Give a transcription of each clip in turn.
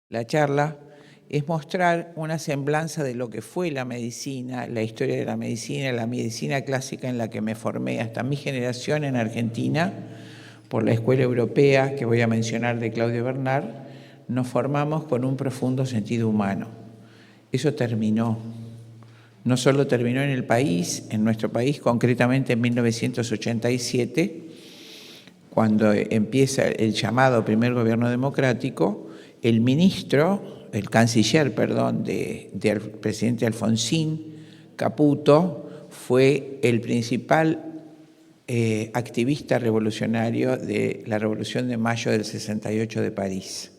La charla es mostrar una semblanza de lo que fue la medicina, la historia de la medicina clásica en la que me formé hasta mi generación en Argentina, por la Escuela Europea, que voy a mencionar, de Claudio Bernard. Nos formamos con un profundo sentido humano. Eso terminó. No solo terminó en el país, en nuestro país, concretamente en 1987, cuando empieza el llamado primer gobierno democrático, el canciller del presidente Alfonsín Caputo fue el principal activista revolucionario de la Revolución de Mayo del 68 de París.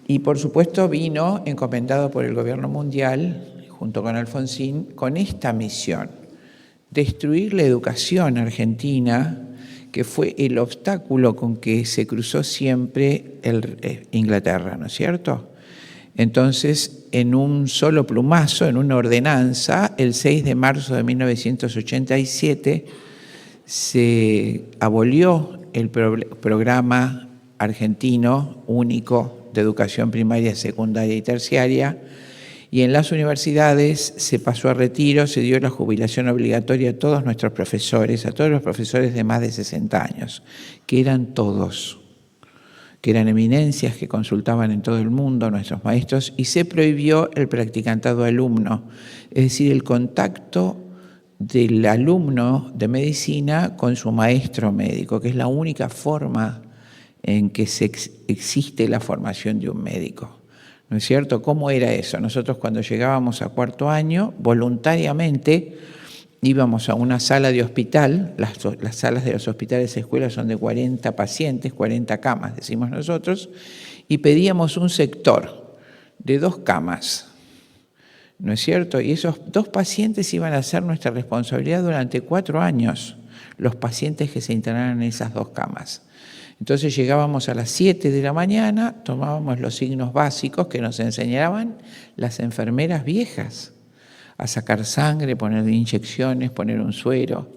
Y por supuesto vino encomendado por el gobierno mundial, junto con Alfonsín, con esta misión: destruir la educación argentina, que fue el obstáculo con que se cruzó siempre Inglaterra, ¿no es cierto? Entonces, en un solo plumazo, en una ordenanza, el 6 de marzo de 1987, se abolió el programa argentino único de educación primaria, secundaria y terciaria, y en las universidades se pasó a retiro, se dio la jubilación obligatoria a todos nuestros profesores, a todos los profesores de más de 60 años, que eran todos, que eran eminencias que consultaban en todo el mundo, nuestros maestros, y se prohibió el practicantado alumno, es decir, el contacto del alumno de medicina con su maestro médico, que es la única forma en que existe la formación de un médico. ¿No es cierto? ¿Cómo era eso? Nosotros cuando llegábamos a cuarto año, voluntariamente íbamos a una sala de hospital. Las salas de los hospitales de escuelas son de 40 pacientes, 40 camas, decimos nosotros, y pedíamos un sector de 2 camas, ¿no es cierto? Y esos 2 pacientes iban a ser nuestra responsabilidad durante 4 años, los pacientes que se internaran en esas 2 camas. Entonces llegábamos a las 7 de la mañana, tomábamos los signos básicos que nos enseñaban las enfermeras viejas, a sacar sangre, poner inyecciones, poner un suero,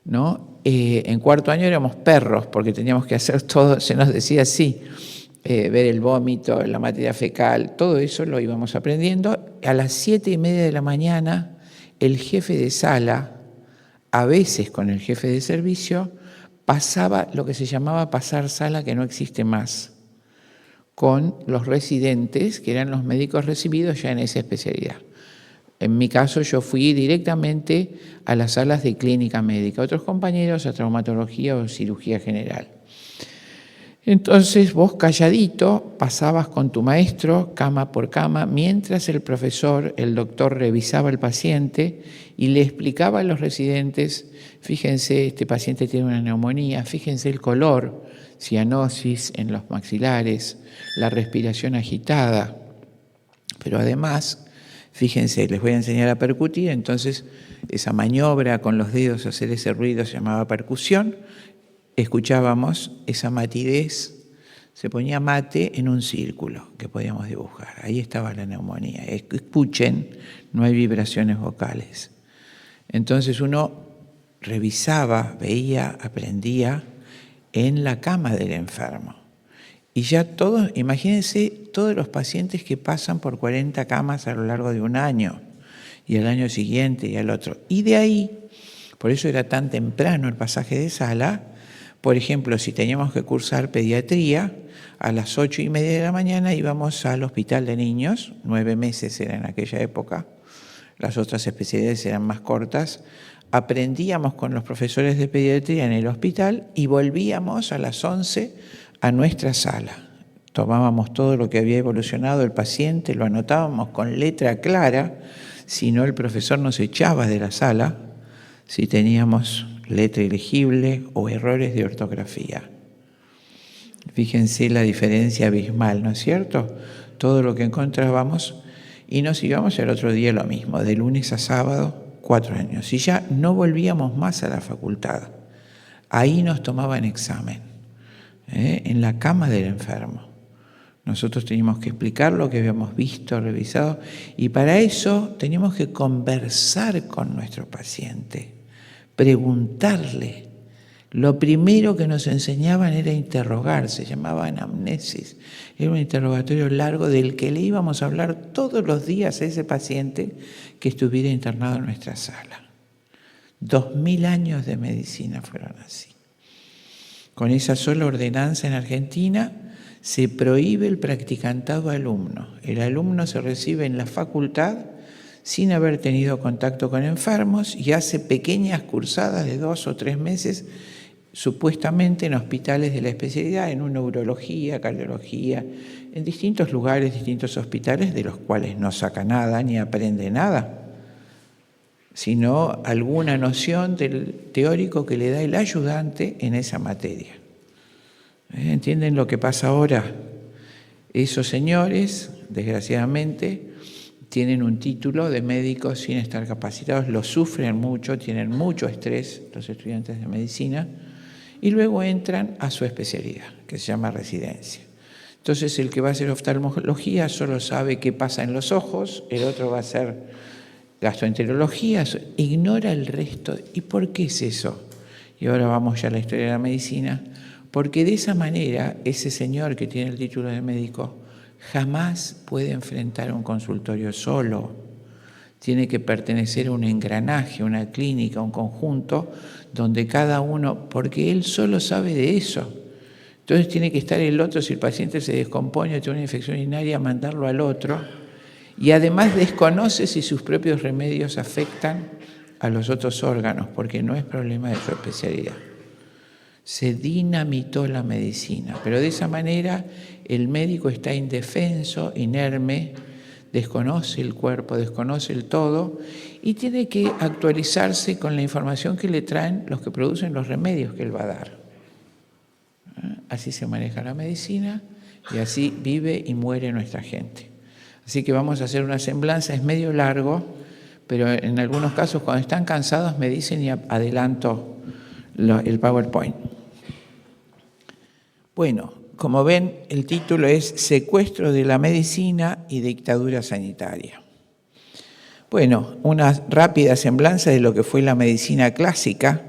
¿no? En cuarto año éramos perros, porque teníamos que hacer todo, se nos decía así, ver el vómito, la materia fecal, todo eso lo íbamos aprendiendo. A las 7:30 de la mañana, el jefe de sala, a veces con el jefe de servicio, pasaba lo que se llamaba pasar sala, que no existe más, con los residentes, que eran los médicos recibidos ya en esa especialidad. En mi caso, yo fui directamente a las salas de clínica médica, otros compañeros a traumatología o cirugía general. Entonces vos calladito pasabas con tu maestro cama por cama, mientras el profesor, el doctor, revisaba al paciente y le explicaba a los residentes: fíjense, este paciente tiene una neumonía, fíjense el color, cianosis en los maxilares, la respiración agitada, pero además, fíjense, les voy a enseñar a percutir. Entonces esa maniobra con los dedos, hacer ese ruido, se llamaba percusión. Escuchábamos esa matidez, se ponía mate en un círculo que podíamos dibujar. Ahí estaba la neumonía. Escuchen, no hay vibraciones vocales. Entonces uno revisaba, veía, aprendía en la cama del enfermo. Y ya todos, imagínense todos los pacientes que pasan por 40 camas a lo largo de un año, y al año siguiente y al otro. Y de ahí, por eso era tan temprano el pasaje de sala. Por ejemplo, si teníamos que cursar pediatría, a las 8:30 de la mañana íbamos al hospital de niños, 9 meses era en aquella época, las otras especialidades eran más cortas. Aprendíamos con los profesores de pediatría en el hospital y volvíamos a las 11 a nuestra sala. Tomábamos todo lo que había evolucionado el paciente, lo anotábamos con letra clara, si no el profesor nos echaba de la sala si teníamos letra ilegible o errores de ortografía. Fíjense la diferencia abismal, ¿no es cierto? Todo lo que encontrábamos, y nos íbamos el otro día lo mismo, de lunes a sábado, 4 años. Y ya no volvíamos más a la facultad. Ahí nos tomaban examen, en la cama del enfermo. Nosotros teníamos que explicar lo que habíamos visto, revisado, y para eso teníamos que conversar con nuestro paciente, preguntarle Lo primero que nos enseñaban era interrogar, se llamaba anamnesis. Era un interrogatorio largo del que le íbamos a hablar todos los días a ese paciente que estuviera internado en nuestra sala. 2000 años de medicina fueron así. Con esa sola ordenanza en Argentina se prohíbe el practicantado alumno. El alumno se recibe en la facultad sin haber tenido contacto con enfermos y hace pequeñas cursadas de 2 o 3 meses, supuestamente en hospitales de la especialidad, en neurología, cardiología, en distintos lugares, distintos hospitales, de los cuales no saca nada ni aprende nada, sino alguna noción del teórico que le da el ayudante en esa materia. ¿Entienden lo que pasa ahora? Esos señores, desgraciadamente, tienen un título de médicos sin estar capacitados, lo sufren mucho, tienen mucho estrés los estudiantes de medicina, y luego entran a su especialidad, que se llama residencia. Entonces el que va a hacer oftalmología solo sabe qué pasa en los ojos, el otro va a hacer gastroenterología, ignora el resto. ¿Y por qué es eso? Y ahora vamos ya a la historia de la medicina. Porque de esa manera ese señor que tiene el título de médico jamás puede enfrentar un consultorio solo. Tiene que pertenecer a un engranaje, una clínica, un conjunto donde cada uno, porque él solo sabe de eso. Entonces tiene que estar el otro, si el paciente se descompone o tiene una infección urinaria, mandarlo al otro. Y además desconoce si sus propios remedios afectan a los otros órganos, porque no es problema de su especialidad. Se dinamitó la medicina, pero de esa manera el médico está indefenso, inerme, desconoce el cuerpo, desconoce el todo y tiene que actualizarse con la información que le traen los que producen los remedios que él va a dar. Así se maneja la medicina y así vive y muere nuestra gente. Así que vamos a hacer una semblanza, es medio largo, pero en algunos casos cuando están cansados me dicen y adelanto el PowerPoint. Bueno, como ven, el título es Secuestro de la medicina y dictadura sanitaria. Bueno, una rápida semblanza de lo que fue la medicina clásica.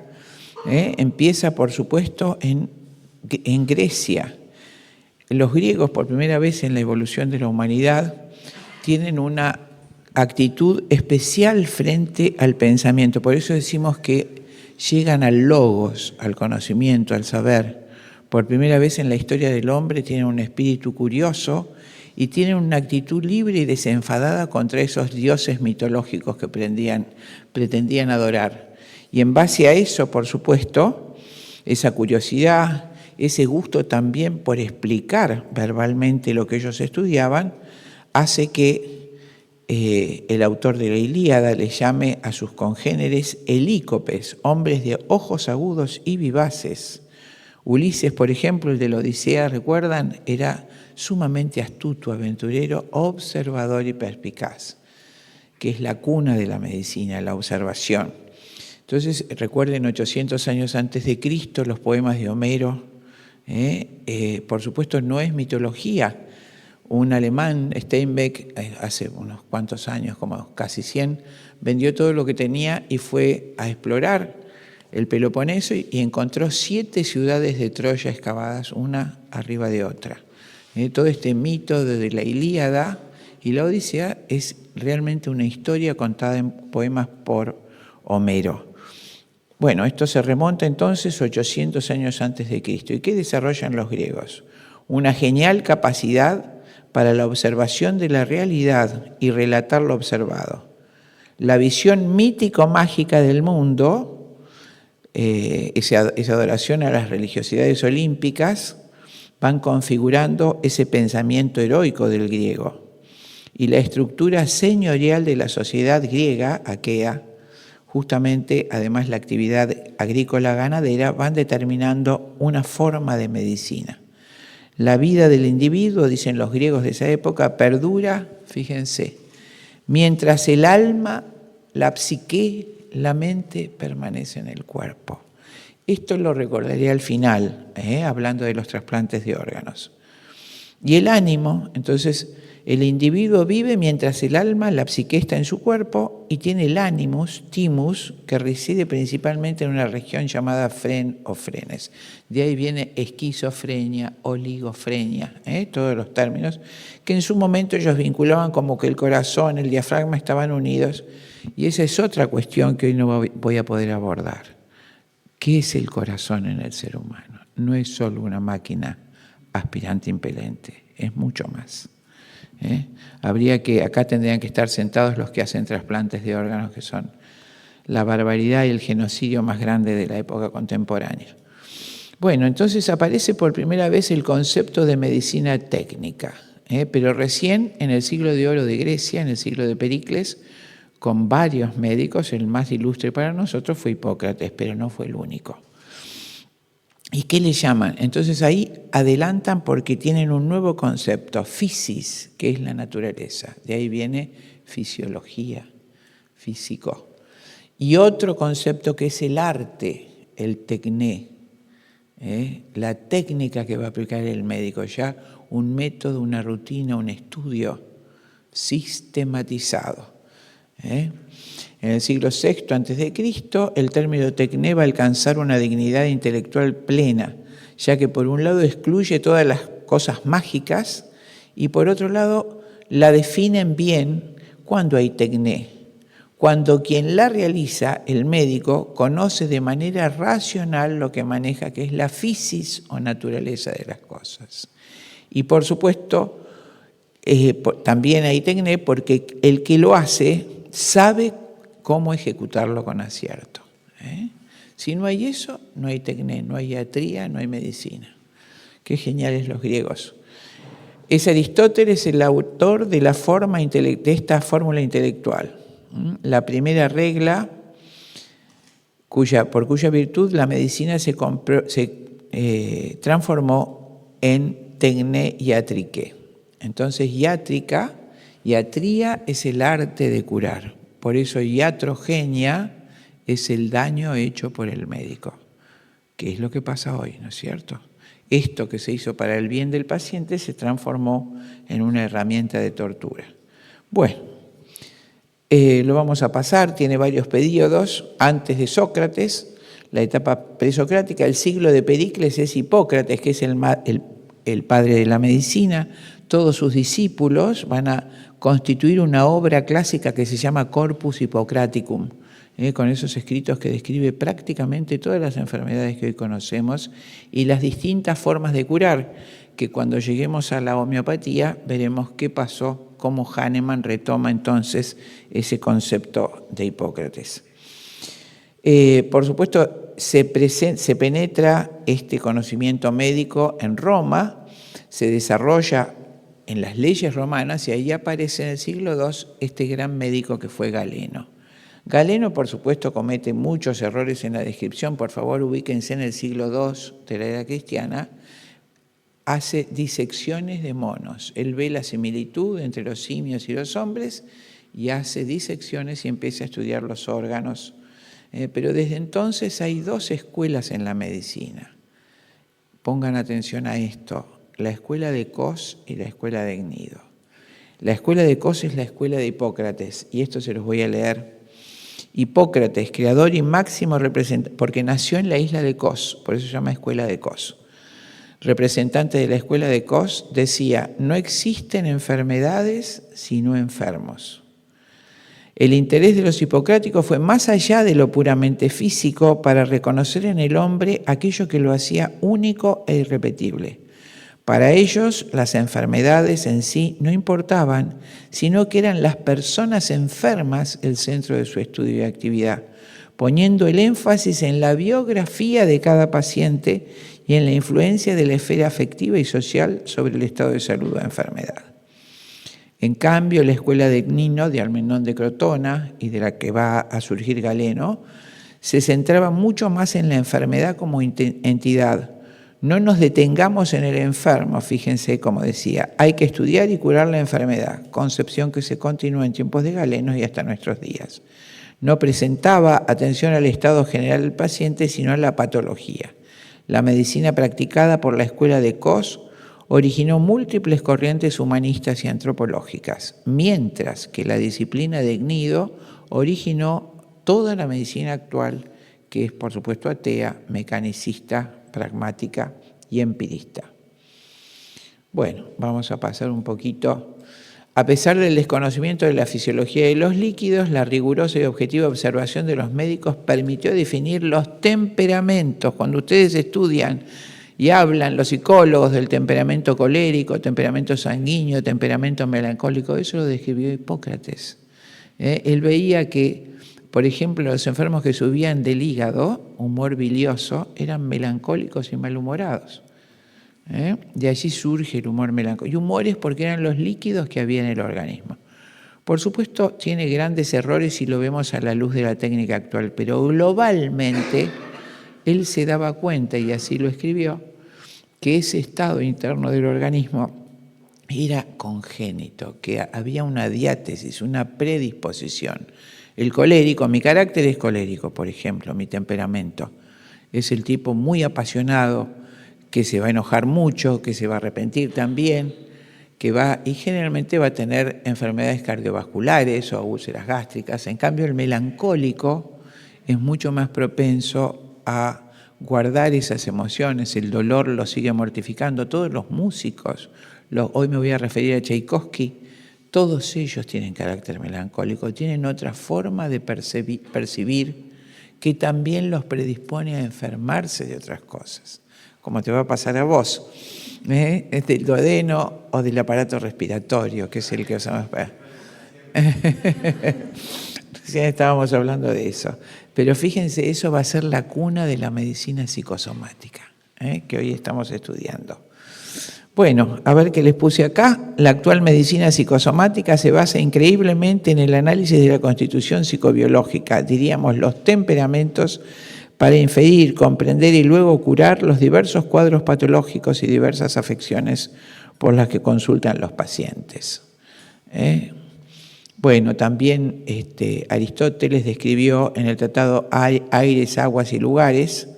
Empieza, por supuesto, en Grecia. Los griegos, por primera vez en la evolución de la humanidad, tienen una actitud especial frente al pensamiento. Por eso decimos que llegan al logos, al conocimiento, al saber. Por primera vez en la historia del hombre tienen un espíritu curioso y tienen una actitud libre y desenfadada contra esos dioses mitológicos que pretendían adorar. Y en base a eso, por supuesto, esa curiosidad, ese gusto también por explicar verbalmente lo que ellos estudiaban, hace que el autor de la Ilíada le llame a sus congéneres helícopes, hombres de ojos agudos y vivaces. Ulises, por ejemplo, el de la Odisea, ¿recuerdan? Era sumamente astuto, aventurero, observador y perspicaz, que es la cuna de la medicina, la observación. Entonces, recuerden, 800 años antes de Cristo, los poemas de Homero, por supuesto no es mitología. Un alemán, Steinbeck, hace unos cuantos años, como casi 100, vendió todo lo que tenía y fue a explorar el Peloponeso y encontró 7 ciudades de Troya excavadas, una arriba de otra. Todo este mito de la Ilíada y la Odisea es realmente una historia contada en poemas por Homero. Bueno, esto se remonta entonces 800 años antes de Cristo. ¿Y qué desarrollan los griegos? Una genial capacidad para la observación de la realidad y relatar lo observado. La visión mítico-mágica del mundo, esa adoración a las religiosidades olímpicas, van configurando ese pensamiento heroico del griego. Y la estructura señorial de la sociedad griega, aquea, justamente, además la actividad agrícola ganadera, van determinando una forma de medicina. La vida del individuo, dicen los griegos de esa época, perdura, fíjense, mientras el alma, la psique, la mente permanece en el cuerpo. Esto lo recordaré al final, hablando de los trasplantes de órganos. Y el ánimo, entonces, El individuo vive mientras el alma, la psique, está en su cuerpo y tiene el animus, timus, que reside principalmente en una región llamada fren o frenes. De ahí viene esquizofrenia, oligofrenia, todos los términos, que en su momento ellos vinculaban como que el corazón, el diafragma estaban unidos, y esa es otra cuestión que hoy no voy a poder abordar. ¿Qué es el corazón en el ser humano? No es solo una máquina aspirante impelente, es mucho más. Acá tendrían que estar sentados los que hacen trasplantes de órganos, que son la barbaridad y el genocidio más grande de la época contemporánea. Bueno, entonces aparece por primera vez el concepto de medicina técnica, pero recién en el siglo de oro de Grecia, en el siglo de Pericles, con varios médicos. El más ilustre para nosotros fue Hipócrates, pero no fue el único. ¿Y qué le llaman? Entonces ahí adelantan porque tienen un nuevo concepto, physis, que es la naturaleza. De ahí viene fisiología, físico. Y otro concepto que es el arte, el tecné, la técnica que va a aplicar el médico, ya un método, una rutina, un estudio sistematizado. En el siglo VI a.C., el término tecné va a alcanzar una dignidad intelectual plena, ya que por un lado excluye todas las cosas mágicas y por otro lado la definen bien cuando hay tecné. Cuando quien la realiza, el médico, conoce de manera racional lo que maneja, que es la physis o naturaleza de las cosas. Y por supuesto, también hay tecné porque el que lo hace sabe cómo ejecutarlo con acierto. Si no hay eso, no hay tecné, no hay iatría, no hay medicina. Qué geniales los griegos. Es Aristóteles el autor de esta fórmula intelectual. La primera regla, por cuya virtud la medicina se transformó en tecné iatrique. Entonces, iatría es el arte de curar. Por eso, iatrogenia es el daño hecho por el médico, que es lo que pasa hoy, ¿no es cierto? Esto que se hizo para el bien del paciente se transformó en una herramienta de tortura. Bueno, lo vamos a pasar, tiene varios periodos. Antes de Sócrates, la etapa presocrática, el siglo de Pericles es Hipócrates, que es el padre de la medicina. Todos sus discípulos van a constituir una obra clásica que se llama Corpus Hippocraticum, con esos escritos que describe prácticamente todas las enfermedades que hoy conocemos y las distintas formas de curar, que cuando lleguemos a la homeopatía veremos qué pasó, cómo Hahnemann retoma entonces ese concepto de Hipócrates. Por supuesto, se penetra este conocimiento médico en Roma, se desarrolla en las leyes romanas y ahí aparece en el siglo II este gran médico que fue Galeno. Galeno, por supuesto, comete muchos errores en la descripción. Por favor, ubíquense en el siglo II de la era cristiana. Hace disecciones de monos. Él ve la similitud entre los simios y los hombres y hace disecciones y empieza a estudiar los órganos. Pero desde entonces hay dos escuelas en la medicina. Pongan atención a esto. La escuela de Cos y la escuela de Gnido. La escuela de Cos es la escuela de Hipócrates, y esto se los voy a leer. Hipócrates, creador y máximo representante, porque nació en la isla de Cos, por eso se llama escuela de Cos. Representante de la escuela de Cos, decía: no existen enfermedades sino enfermos. El interés de los hipocráticos fue más allá de lo puramente físico para reconocer en el hombre aquello que lo hacía único e irrepetible. Para ellos, las enfermedades en sí no importaban, sino que eran las personas enfermas el centro de su estudio y actividad, poniendo el énfasis en la biografía de cada paciente y en la influencia de la esfera afectiva y social sobre el estado de salud o enfermedad. En cambio, la escuela de Gnino, de Almenón de Crotona, y de la que va a surgir Galeno, se centraba mucho más en la enfermedad como entidad. No nos detengamos en el enfermo, fíjense cómo decía, hay que estudiar y curar la enfermedad, concepción que se continúa en tiempos de Galeno y hasta nuestros días. No presentaba atención al estado general del paciente, sino a la patología. La medicina practicada por la escuela de Cos originó múltiples corrientes humanistas y antropológicas, mientras que la disciplina de Gnido originó toda la medicina actual, que es, por supuesto, atea, mecanicista, pragmática y empirista. Bueno, vamos a pasar un poquito. A pesar del desconocimiento de la fisiología de los líquidos, la rigurosa y objetiva observación de los médicos permitió definir los temperamentos. Cuando ustedes estudian y hablan, los psicólogos, del temperamento colérico, temperamento sanguíneo, temperamento melancólico, eso lo describió Hipócrates. Él veía que, por ejemplo, los enfermos que subían del hígado, humor bilioso, eran melancólicos y malhumorados. De allí surge el humor melancólico. Y humores porque eran los líquidos que había en el organismo. Por supuesto, tiene grandes errores si lo vemos a la luz de la técnica actual, pero globalmente él se daba cuenta, y así lo escribió, que ese estado interno del organismo era congénito, que había una diátesis, una predisposición. El colérico, mi carácter es colérico, por ejemplo, mi temperamento. Es el tipo muy apasionado, que se va a enojar mucho, que se va a arrepentir también, y generalmente va a tener enfermedades cardiovasculares o úlceras gástricas. En cambio, el melancólico es mucho más propenso a guardar esas emociones, el dolor lo sigue mortificando. Todos los músicos, hoy me voy a referir a Tchaikovsky, todos ellos tienen carácter melancólico, tienen otra forma de percibir que también los predispone a enfermarse de otras cosas, como te va a pasar a vos, es del duodeno o del aparato respiratorio, que es el que usamos para... Recién estábamos hablando de eso. Pero fíjense, eso va a ser la cuna de la medicina psicosomática, que hoy estamos estudiando. Bueno, a ver qué les puse acá. La actual medicina psicosomática se basa increíblemente en el análisis de la constitución psicobiológica, diríamos los temperamentos, para inferir, comprender y luego curar los diversos cuadros patológicos y diversas afecciones por las que consultan los pacientes. Bueno, también Aristóteles describió en el tratado Aires, Aguas y Lugares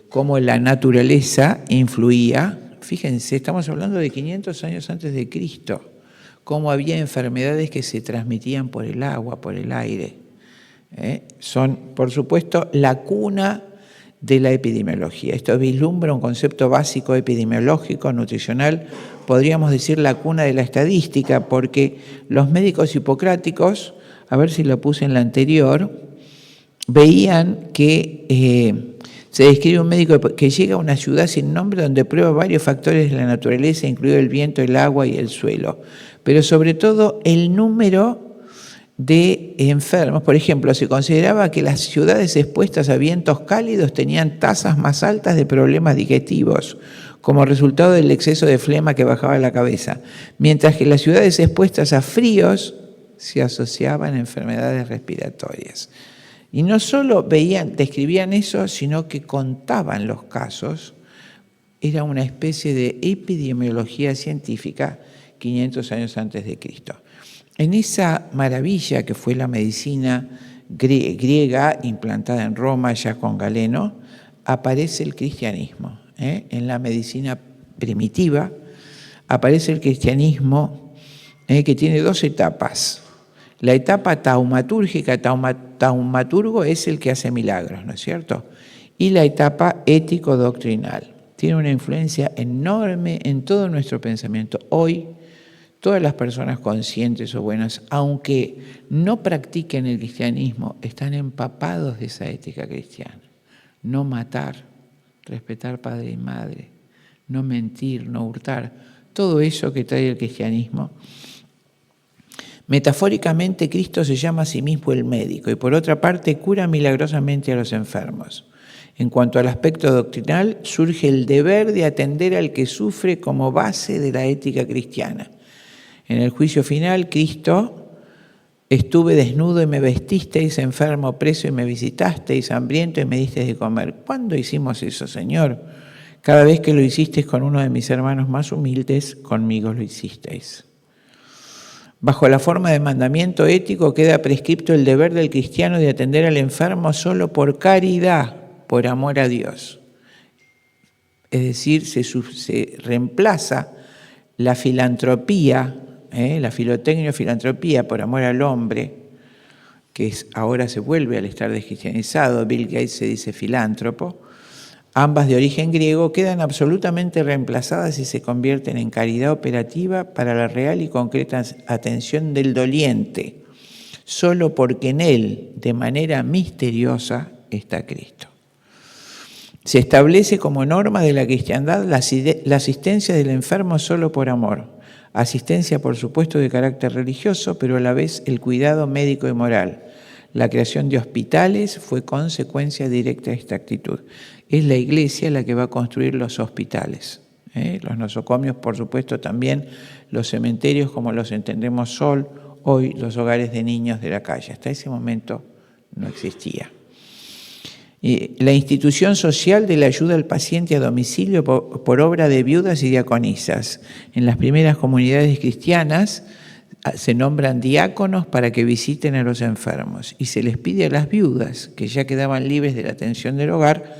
cómo la naturaleza influía. Fíjense, estamos hablando de 500 años antes de Cristo, cómo había enfermedades que se transmitían por el agua, por el aire. Son, por supuesto, la cuna de la epidemiología. Esto vislumbra un concepto básico epidemiológico, nutricional, podríamos decir la cuna de la estadística, porque los médicos hipocráticos, a ver si lo puse en la anterior, veían que se describe un médico que llega a una ciudad sin nombre donde prueba varios factores de la naturaleza, incluido el viento, el agua y el suelo, pero sobre todo el número de enfermos. Por ejemplo, se consideraba que las ciudades expuestas a vientos cálidos tenían tasas más altas de problemas digestivos como resultado del exceso de flema que bajaba la cabeza, mientras que las ciudades expuestas a fríos se asociaban a enfermedades respiratorias. Y no solo describían eso, sino que contaban los casos. Era una especie de epidemiología científica 500 años antes de Cristo. En esa maravilla que fue la medicina griega, implantada en Roma ya con Galeno, aparece el cristianismo. En la medicina primitiva aparece el cristianismo que tiene dos etapas. La etapa taumatúrgica, taumaturgo es el que hace milagros, ¿no es cierto? Y la etapa ético-doctrinal. Tiene una influencia enorme en todo nuestro pensamiento. Hoy, todas las personas conscientes o buenas, aunque no practiquen el cristianismo, están empapados de esa ética cristiana. No matar, respetar padre y madre, no mentir, no hurtar, todo eso que trae el cristianismo. Metafóricamente, Cristo se llama a sí mismo el médico y por otra parte cura milagrosamente a los enfermos. En cuanto al aspecto doctrinal, surge el deber de atender al que sufre como base de la ética cristiana. En el juicio final, Cristo: estuve desnudo y me vestisteis, enfermo, preso y me visitasteis, hambriento y me disteis de comer. ¿Cuándo hicimos eso, Señor? Cada vez que lo hicisteis con uno de mis hermanos más humildes, conmigo lo hicisteis. Bajo la forma de mandamiento ético queda prescripto el deber del cristiano de atender al enfermo solo por caridad, por amor a Dios. es decir, se reemplaza la filantropía, la filotecnio-filantropía por amor al hombre, que ahora se vuelve al estar descristianizado, Bill Gates se dice filántropo, ambas de origen griego, quedan absolutamente reemplazadas y se convierten en caridad operativa para la real y concreta atención del doliente, solo porque en él, de manera misteriosa, está Cristo. Se establece como norma de la cristiandad la asistencia del enfermo solo por amor. Asistencia, por supuesto, de carácter religioso, pero a la vez el cuidado médico y moral. La creación de hospitales fue consecuencia directa de esta actitud. Es la Iglesia la que va a construir los hospitales. Los nosocomios, por supuesto, también los cementerios, como los entendemos hoy, los hogares de niños de la calle. Hasta ese momento no existía. La institución social de la ayuda al paciente a domicilio por obra de viudas y diaconisas. En las primeras comunidades cristianas se nombran diáconos para que visiten a los enfermos y se les pide a las viudas, que ya quedaban libres de la atención del hogar,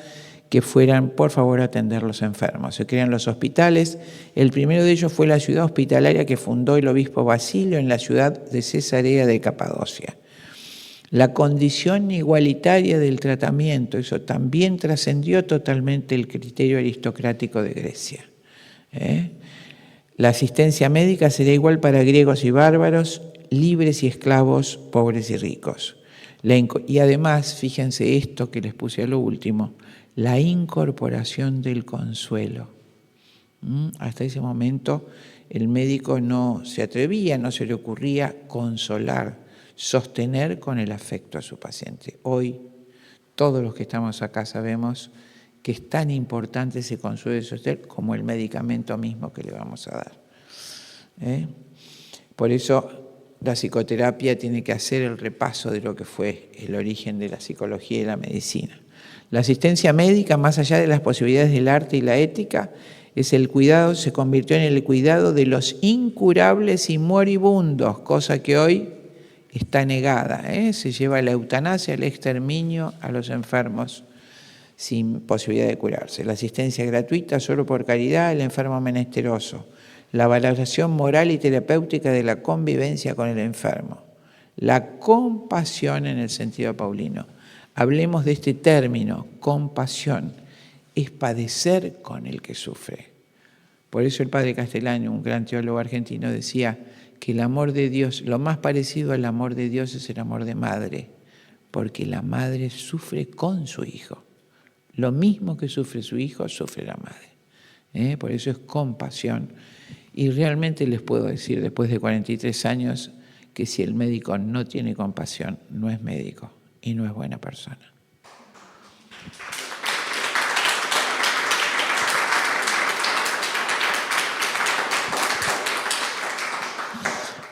que fueran por favor a atender a los enfermos. Se crean los hospitales. El primero de ellos fue la ciudad hospitalaria que fundó el obispo Basilio en la ciudad de Cesarea de Capadocia. La condición igualitaria del tratamiento, eso también trascendió totalmente el criterio aristocrático de Grecia. La asistencia médica será igual para griegos y bárbaros, libres y esclavos, pobres y ricos. Y además, fíjense esto que les puse a lo último, la incorporación del consuelo. Hasta ese momento el médico no se atrevía, no se le ocurría consolar, sostener con el afecto a su paciente. Hoy, todos los que estamos acá sabemos que es tan importante ese consuelo y sostener como el medicamento mismo que le vamos a dar. Por eso la psicoterapia tiene que hacer el repaso de lo que fue el origen de la psicología y la medicina. La asistencia médica, más allá de las posibilidades del arte y la ética, se convirtió en el cuidado de los incurables y moribundos, cosa que hoy está negada. Se lleva la eutanasia, el exterminio a los enfermos sin posibilidad de curarse. La asistencia gratuita solo por caridad al enfermo menesteroso. La valoración moral y terapéutica de la convivencia con el enfermo. La compasión en el sentido paulino. Hablemos de este término, compasión. Es padecer con el que sufre. Por eso el padre Castellani, un gran teólogo argentino, decía que el amor de Dios, lo más parecido al amor de Dios es el amor de madre, porque la madre sufre con su hijo. Lo mismo que sufre su hijo, sufre la madre. Por eso es compasión. Y realmente les puedo decir, después de 43 años, que si el médico no tiene compasión, no es médico y no es buena persona.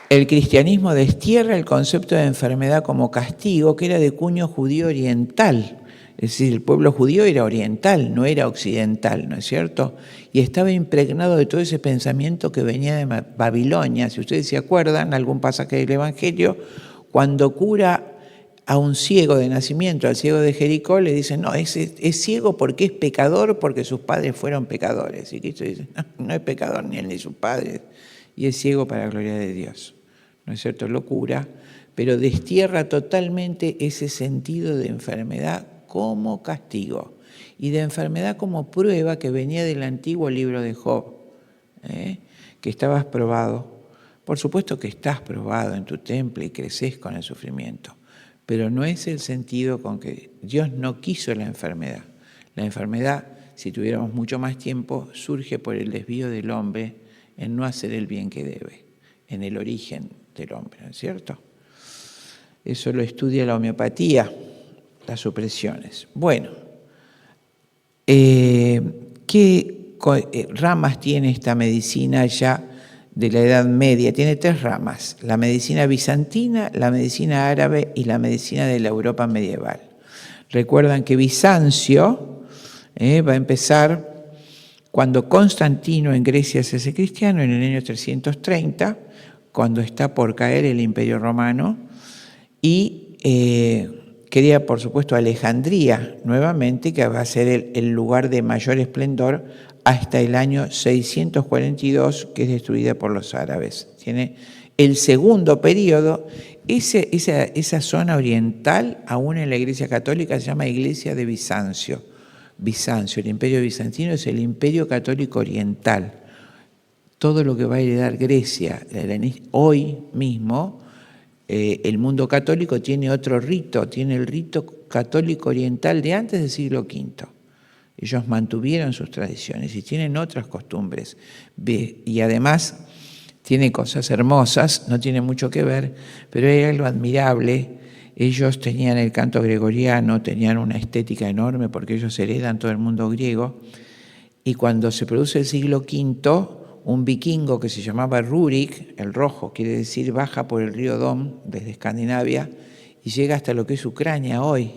El cristianismo destierra el concepto de enfermedad como castigo, que era de cuño judío oriental. Es decir, el pueblo judío era oriental, no era occidental, ¿no es cierto? Y estaba impregnado de todo ese pensamiento que venía de Babilonia. Si ustedes se acuerdan, algún pasaje del Evangelio, cuando cura a un ciego de nacimiento, al ciego de Jericó, le dicen, no, es ciego porque es pecador, porque sus padres fueron pecadores. Y Cristo dice, no es pecador ni él ni sus padres, y es ciego para la gloria de Dios. ¿No es cierto? Lo cura, pero destierra totalmente ese sentido de enfermedad como castigo y de enfermedad como prueba que venía del antiguo libro de Job, que estabas probado. Por supuesto que estás probado en tu temple y creces con el sufrimiento, pero no es el sentido con que Dios no quiso la enfermedad. La enfermedad, si tuviéramos mucho más tiempo, surge por el desvío del hombre en no hacer el bien que debe, en el origen del hombre, ¿no es cierto? Eso lo estudia la homeopatía, las supresiones. Bueno, ¿qué ramas tiene esta medicina ya de la Edad Media? Tiene 3 ramas, la medicina bizantina, la medicina árabe y la medicina de la Europa medieval. Recuerdan que Bizancio va a empezar cuando Constantino en Grecia se hace cristiano en el año 330, cuando está por caer el Imperio Romano, y crea, por supuesto, Alejandría nuevamente, que va a ser el lugar de mayor esplendor hasta el año 642, que es destruida por los árabes. Tiene el segundo periodo. Esa zona oriental, aún en la Iglesia Católica, se llama Iglesia de Bizancio. Bizancio, el imperio bizantino es el imperio católico oriental. Todo lo que va a heredar Grecia, hoy mismo, el mundo católico tiene otro rito, tiene el rito católico oriental de antes del siglo V. Ellos mantuvieron sus tradiciones y tienen otras costumbres. Y además tiene cosas hermosas, no tiene mucho que ver, pero hay algo admirable. Ellos tenían el canto gregoriano, tenían una estética enorme porque ellos heredan todo el mundo griego. Y cuando se produce el siglo V, un vikingo que se llamaba Rurik, el rojo, quiere decir baja por el río Don desde Escandinavia y llega hasta lo que es Ucrania hoy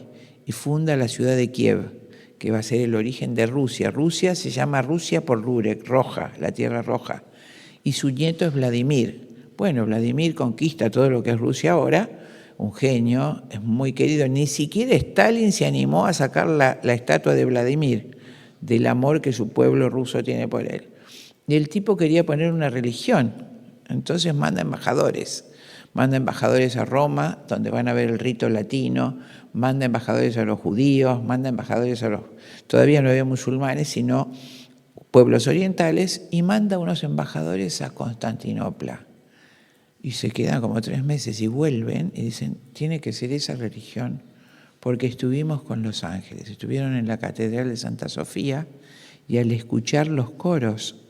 y funda la ciudad de Kiev, que va a ser el origen de Rusia. Rusia se llama Rusia por Rurek, roja, la tierra roja. Y su nieto es Vladimir. Bueno, Vladimir conquista todo lo que es Rusia ahora, un genio, es muy querido. Ni siquiera Stalin se animó a sacar la estatua de Vladimir, del amor que su pueblo ruso tiene por él. Y el tipo quería poner una religión, entonces manda embajadores a Roma, donde van a ver el rito latino, manda embajadores a los judíos, manda embajadores a los... Todavía no había musulmanes, sino pueblos orientales, y manda unos embajadores a Constantinopla. Y se quedan como 3 meses y vuelven y dicen, tiene que ser esa religión, porque estuvimos con los ángeles, estuvieron en la Catedral de Santa Sofía, y al escuchar los coros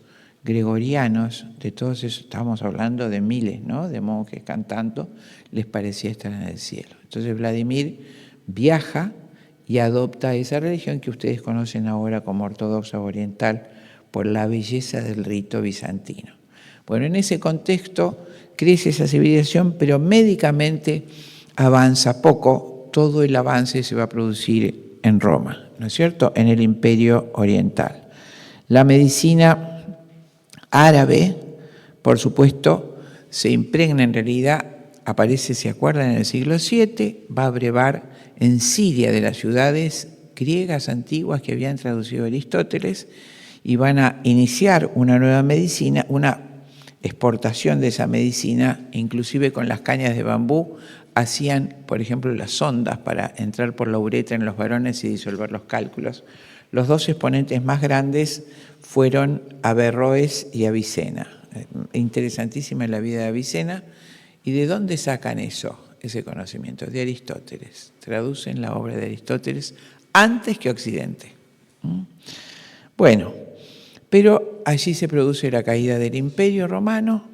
gregorianos, de todos esos, estábamos hablando de miles, ¿no?, de monjes cantando, les parecía estar en el cielo. Entonces Vladimir viaja y adopta esa religión que ustedes conocen ahora como ortodoxa oriental por la belleza del rito bizantino. Bueno, en ese contexto crece esa civilización, pero médicamente avanza poco. Todo el avance se va a producir en Roma, ¿no es cierto?, en el Imperio Oriental. La medicina árabe, por supuesto, se impregna en realidad, aparece, ¿se acuerdan?, en el siglo VII, va a brevar en Siria de las ciudades griegas antiguas que habían traducido Aristóteles y van a iniciar una nueva medicina, una exportación de esa medicina, inclusive con las cañas de bambú, hacían, por ejemplo, las sondas para entrar por la uretra en los varones y disolver los cálculos. Los 2 exponentes más grandes fueron Averroes y Avicena. Interesantísima la vida de Avicena. ¿Y de dónde sacan ese conocimiento? De Aristóteles. Traducen la obra de Aristóteles antes que Occidente. Bueno, pero allí se produce la caída del Imperio Romano.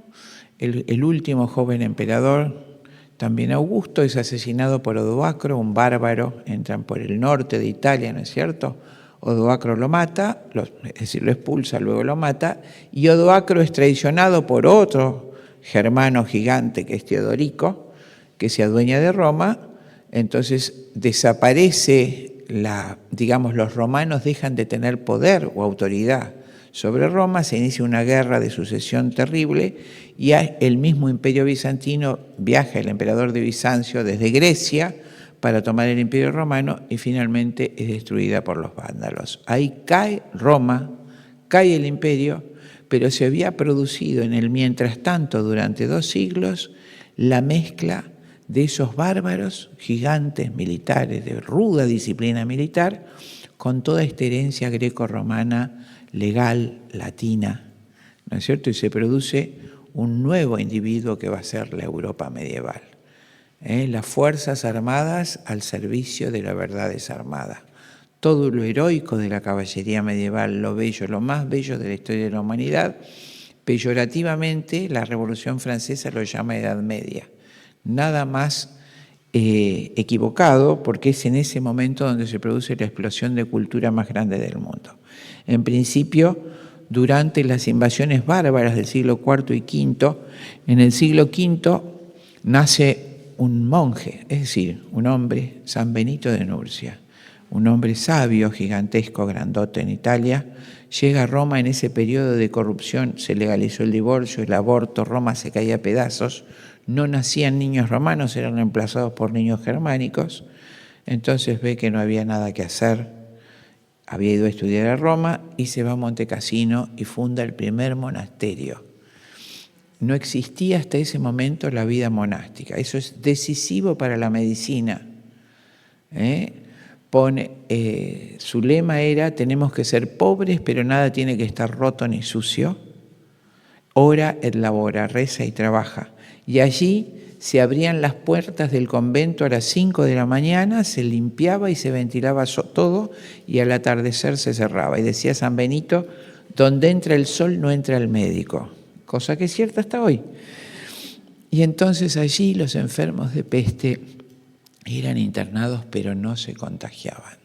El último joven emperador, también Augusto, es asesinado por Odoacro, un bárbaro. Entran por el norte de Italia, ¿no es cierto? Odoacro lo mata, es decir, lo expulsa, luego lo mata, y Odoacro es traicionado por otro germano gigante que es Teodorico, que se adueña de Roma. Entonces desaparece, los romanos dejan de tener poder o autoridad sobre Roma, se inicia una guerra de sucesión terrible y el mismo Imperio Bizantino viaja el emperador de Bizancio desde Grecia para tomar el Imperio Romano y finalmente es destruida por los vándalos. Ahí cae Roma, cae el imperio, pero se había producido en el mientras tanto durante 2 siglos la mezcla de esos bárbaros gigantes militares, de ruda disciplina militar, con toda esta herencia greco-romana, legal, latina, ¿no es cierto? Y se produce un nuevo individuo que va a ser la Europa medieval. Las fuerzas armadas al servicio de la verdad desarmada. Todo lo heroico de la caballería medieval, lo bello, lo más bello de la historia de la humanidad, peyorativamente la Revolución Francesa lo llama Edad Media. Nada más equivocado, porque es en ese momento donde se produce la explosión de cultura más grande del mundo. En principio, durante las invasiones bárbaras del siglo IV y V, en el siglo V nace un monje, es decir, un hombre, San Benito de Nurcia, un hombre sabio, gigantesco, grandote en Italia, llega a Roma en ese periodo de corrupción, se legalizó el divorcio, el aborto, Roma se caía a pedazos, no nacían niños romanos, eran reemplazados por niños germánicos, entonces ve que no había nada que hacer, había ido a estudiar a Roma y se va a Montecassino y funda el primer monasterio. No existía hasta ese momento la vida monástica. Eso es decisivo para la medicina. Su lema era: tenemos que ser pobres, pero nada tiene que estar roto ni sucio. Ora et labora, reza y trabaja. Y allí se abrían las puertas del convento a las 5 de la mañana, se limpiaba y se ventilaba todo, y al atardecer se cerraba. Y decía San Benito: donde entra el sol no entra el médico, cosa que es cierta hasta hoy. Y entonces allí los enfermos de peste eran internados, pero no se contagiaban.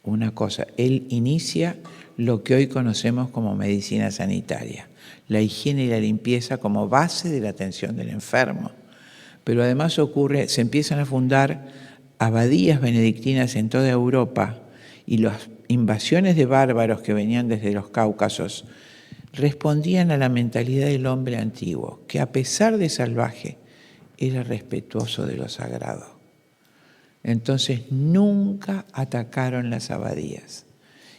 Una cosa, él inicia lo que hoy conocemos como medicina sanitaria, la higiene y la limpieza como base de la atención del enfermo. Pero además se empiezan a fundar abadías benedictinas en toda Europa, y las invasiones de bárbaros que venían desde los Cáucasos respondían a la mentalidad del hombre antiguo, que a pesar de salvaje, era respetuoso de lo sagrado. Entonces nunca atacaron las abadías.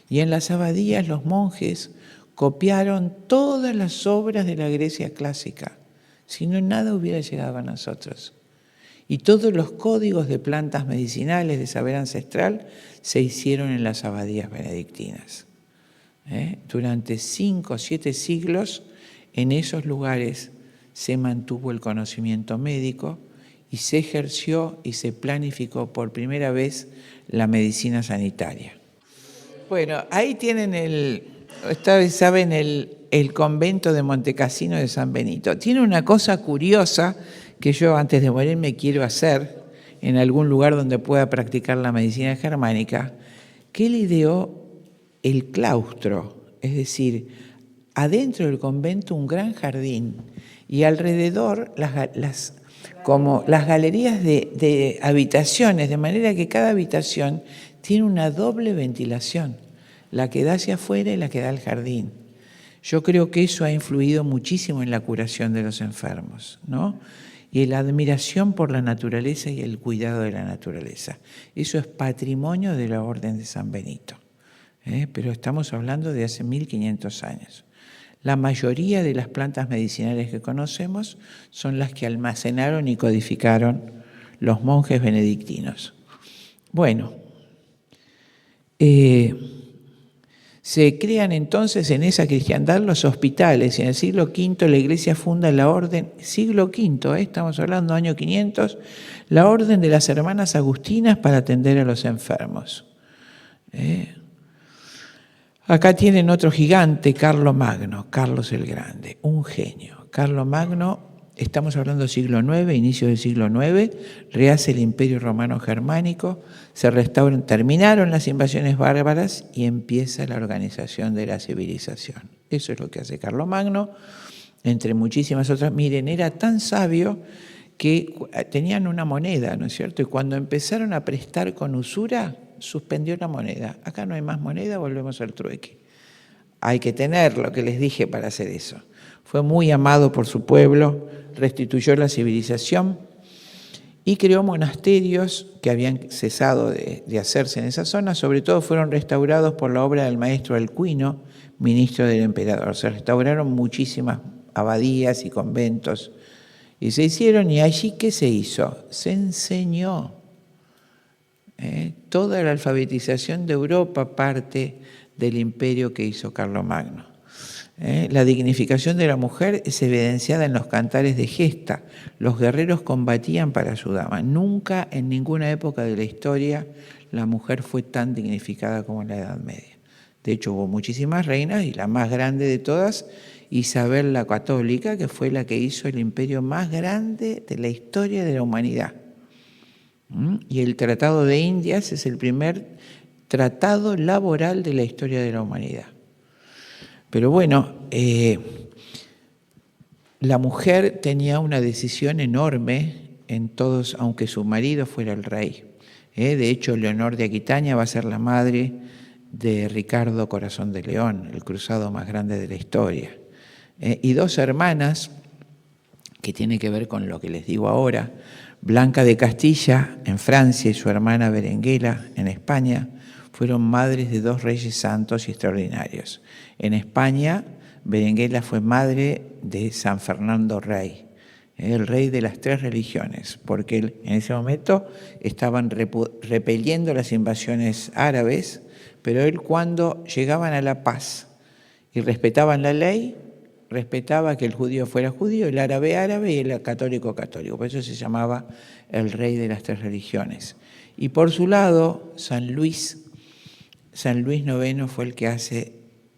Y en las abadías los monjes copiaron todas las obras de la Grecia clásica, si no nada hubiera llegado a nosotros. Y todos los códigos de plantas medicinales de saber ancestral se hicieron en las abadías benedictinas. Durante 5 o 7 siglos en esos lugares se mantuvo el conocimiento médico y se ejerció y se planificó por primera vez la medicina sanitaria. Bueno, ahí tienen saben el convento de Montecassino de San Benito. Tiene una cosa curiosa que yo antes de morirme quiero hacer en algún lugar donde pueda practicar la medicina germánica, que él ideó el claustro, es decir, adentro del convento un gran jardín y alrededor las galerías de habitaciones, de manera que cada habitación tiene una doble ventilación, la que da hacia afuera y la que da al jardín. Yo creo que eso ha influido muchísimo en la curación de los enfermos, ¿no? Y la admiración por la naturaleza y el cuidado de la naturaleza. Eso es patrimonio de la Orden de San Benito. Pero estamos hablando de hace 1500 años. La mayoría de las plantas medicinales que conocemos son las que almacenaron y codificaron los monjes benedictinos. Bueno, se crean entonces en esa cristiandad los hospitales. En el siglo V la Iglesia funda la orden, siglo V, estamos hablando año 500, la orden de las hermanas agustinas para atender a los enfermos. Acá tienen otro gigante, Carlomagno, Carlos el Grande, un genio. Carlomagno, estamos hablando del siglo IX, inicio del siglo IX, rehace el Imperio Romano Germánico, se restauran, terminaron las invasiones bárbaras y empieza la organización de la civilización. Eso es lo que hace Carlomagno, entre muchísimas otras. Miren, era tan sabio que tenían una moneda, ¿no es cierto? Y cuando empezaron a prestar con usura, suspendió la moneda. Acá no hay más moneda, volvemos al trueque. Hay que tener lo que les dije para hacer eso. Fue muy amado por su pueblo, restituyó la civilización y creó monasterios que habían cesado de hacerse en esa zona. Sobre todo fueron restaurados por la obra del maestro Alcuino, ministro del emperador. Se restauraron muchísimas abadías y conventos y se hicieron. ¿Y allí qué se hizo? Se enseñó. Toda la alfabetización de Europa parte del imperio que hizo Carlomagno. La dignificación de la mujer es evidenciada en los cantares de gesta. Los guerreros combatían para su dama. Nunca en ninguna época de la historia la mujer fue tan dignificada como en la Edad Media. De hecho, hubo muchísimas reinas y la más grande de todas, Isabel la Católica, que fue la que hizo el imperio más grande de la historia de la humanidad. Y el Tratado de Indias es el primer tratado laboral de la historia de la humanidad. Pero bueno, la mujer tenía una decisión enorme en todos, aunque su marido fuera el rey. De hecho, Leonor de Aquitania va a ser la madre de Ricardo Corazón de León, el cruzado más grande de la historia. Y 2 hermanas, que tiene que ver con lo que les digo ahora, Blanca de Castilla en Francia y su hermana Berenguela en España, fueron madres de 2 reyes santos y extraordinarios. En España, Berenguela fue madre de San Fernando Rey, el rey de las 3 religiones, porque él, en ese momento estaban repeliendo las invasiones árabes, pero él, cuando llegaban a la paz y respetaban la ley, respetaba que el judío fuera judío, el árabe árabe y el católico católico. Por eso se llamaba el rey de las 3 religiones. Y por su lado, San Luis IX fue el que hace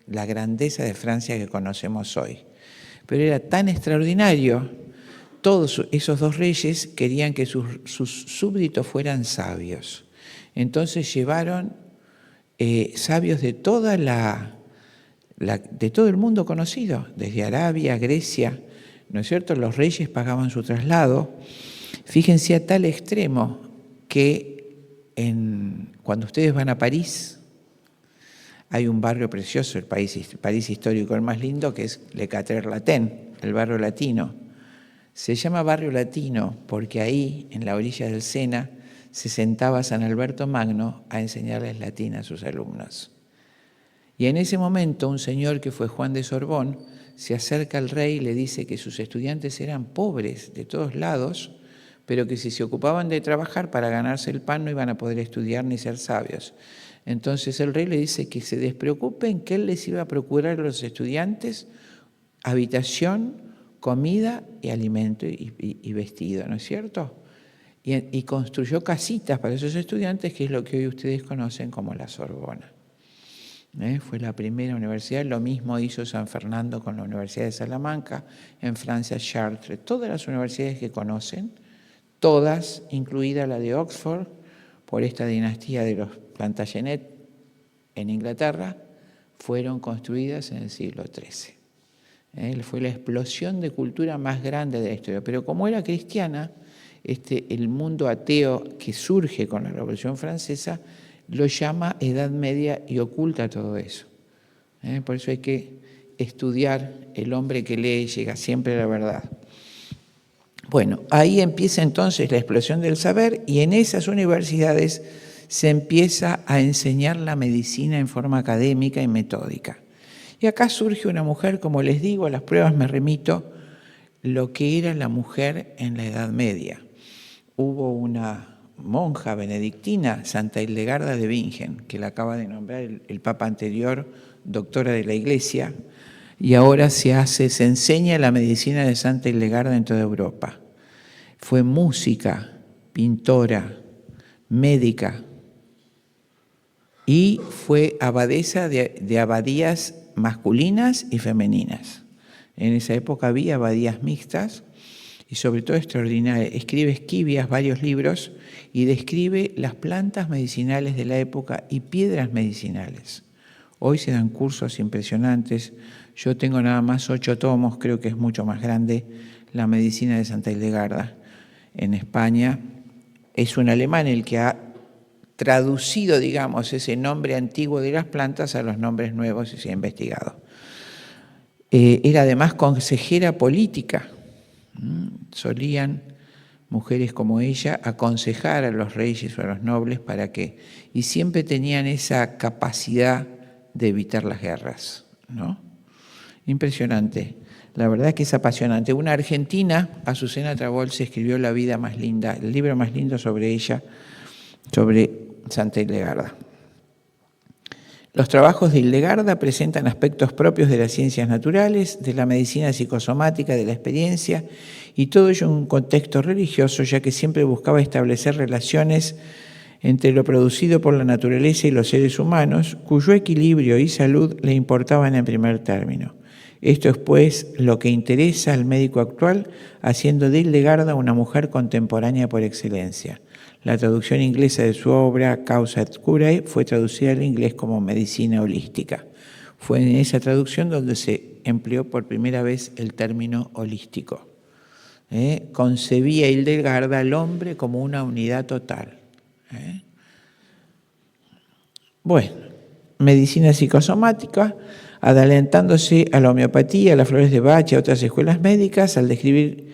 la grandeza de Francia que conocemos hoy. Pero era tan extraordinario, todos esos 2 reyes querían que sus súbditos fueran sabios. Entonces llevaron sabios de todo el mundo conocido, desde Arabia, Grecia, ¿no es cierto? Los reyes pagaban su traslado. Fíjense a tal extremo que cuando ustedes van a París, hay un barrio precioso, el París histórico, el más lindo, que es Le Quartier-Latin, el barrio latino. Se llama barrio latino porque ahí, en la orilla del Sena, se sentaba San Alberto Magno a enseñarles latín a sus alumnos. Y en ese momento un señor que fue Juan de Sorbón se acerca al rey y le dice que sus estudiantes eran pobres de todos lados, pero que si se ocupaban de trabajar para ganarse el pan no iban a poder estudiar ni ser sabios. Entonces el rey le dice que se despreocupen, que él les iba a procurar a los estudiantes habitación, comida y alimento y vestido, ¿no es cierto? Y construyó casitas para esos estudiantes, que es lo que hoy ustedes conocen como la Sorbona. Fue la primera universidad. Lo mismo hizo San Fernando con la Universidad de Salamanca, en Francia Chartres. Todas las universidades que conocen, todas, incluida la de Oxford, por esta dinastía de los Plantagenet en Inglaterra, fueron construidas en el siglo XIII. Fue la explosión de cultura más grande de la historia. Pero como era cristiana, el mundo ateo que surge con la Revolución Francesa lo llama Edad Media y oculta todo eso. Por eso hay que estudiar. El hombre que lee llega siempre a la verdad. Bueno, ahí empieza entonces la explosión del saber, y en esas universidades se empieza a enseñar la medicina en forma académica y metódica. Y acá surge una mujer, como les digo, a las pruebas me remito, lo que era la mujer en la Edad Media. Hubo una monja benedictina, Santa Hildegarda de Bingen, que la acaba de nombrar el Papa anterior, doctora de la Iglesia, y ahora se enseña la medicina de Santa Hildegarda en toda Europa. Fue música, pintora, médica, y fue abadesa de abadías masculinas y femeninas. En esa época había abadías mixtas, y sobre todo extraordinaria. Escribe Esquivias varios libros y describe las plantas medicinales de la época y piedras medicinales. Hoy se dan cursos impresionantes. Yo tengo nada más 8 tomos, creo que es mucho más grande, la medicina de Santa Hildegarda en España. Es un alemán el que ha traducido, digamos, ese nombre antiguo de las plantas a los nombres nuevos y se ha investigado. Era además consejera política. Solían mujeres como ella aconsejar a los reyes o a los nobles y siempre tenían esa capacidad de evitar las guerras, ¿no? Impresionante. La verdad que es apasionante. Una argentina, Azucena Travolse, escribió La vida más linda, el libro más lindo sobre ella, sobre Santa Hildegarda. Los trabajos de Hildegarda presentan aspectos propios de las ciencias naturales, de la medicina psicosomática, de la experiencia, y todo ello en un contexto religioso, ya que siempre buscaba establecer relaciones entre lo producido por la naturaleza y los seres humanos, cuyo equilibrio y salud le importaban en primer término. Esto es, pues, lo que interesa al médico actual, haciendo de Hildegarda una mujer contemporánea por excelencia. La traducción inglesa de su obra, Causa et Curae, fue traducida al inglés como medicina holística. Fue en esa traducción donde se empleó por primera vez el término holístico. Concebía Hildegarda al hombre como una unidad total. Bueno, medicina psicosomática, adelantándose a la homeopatía, a las flores de Bach y a otras escuelas médicas, al describir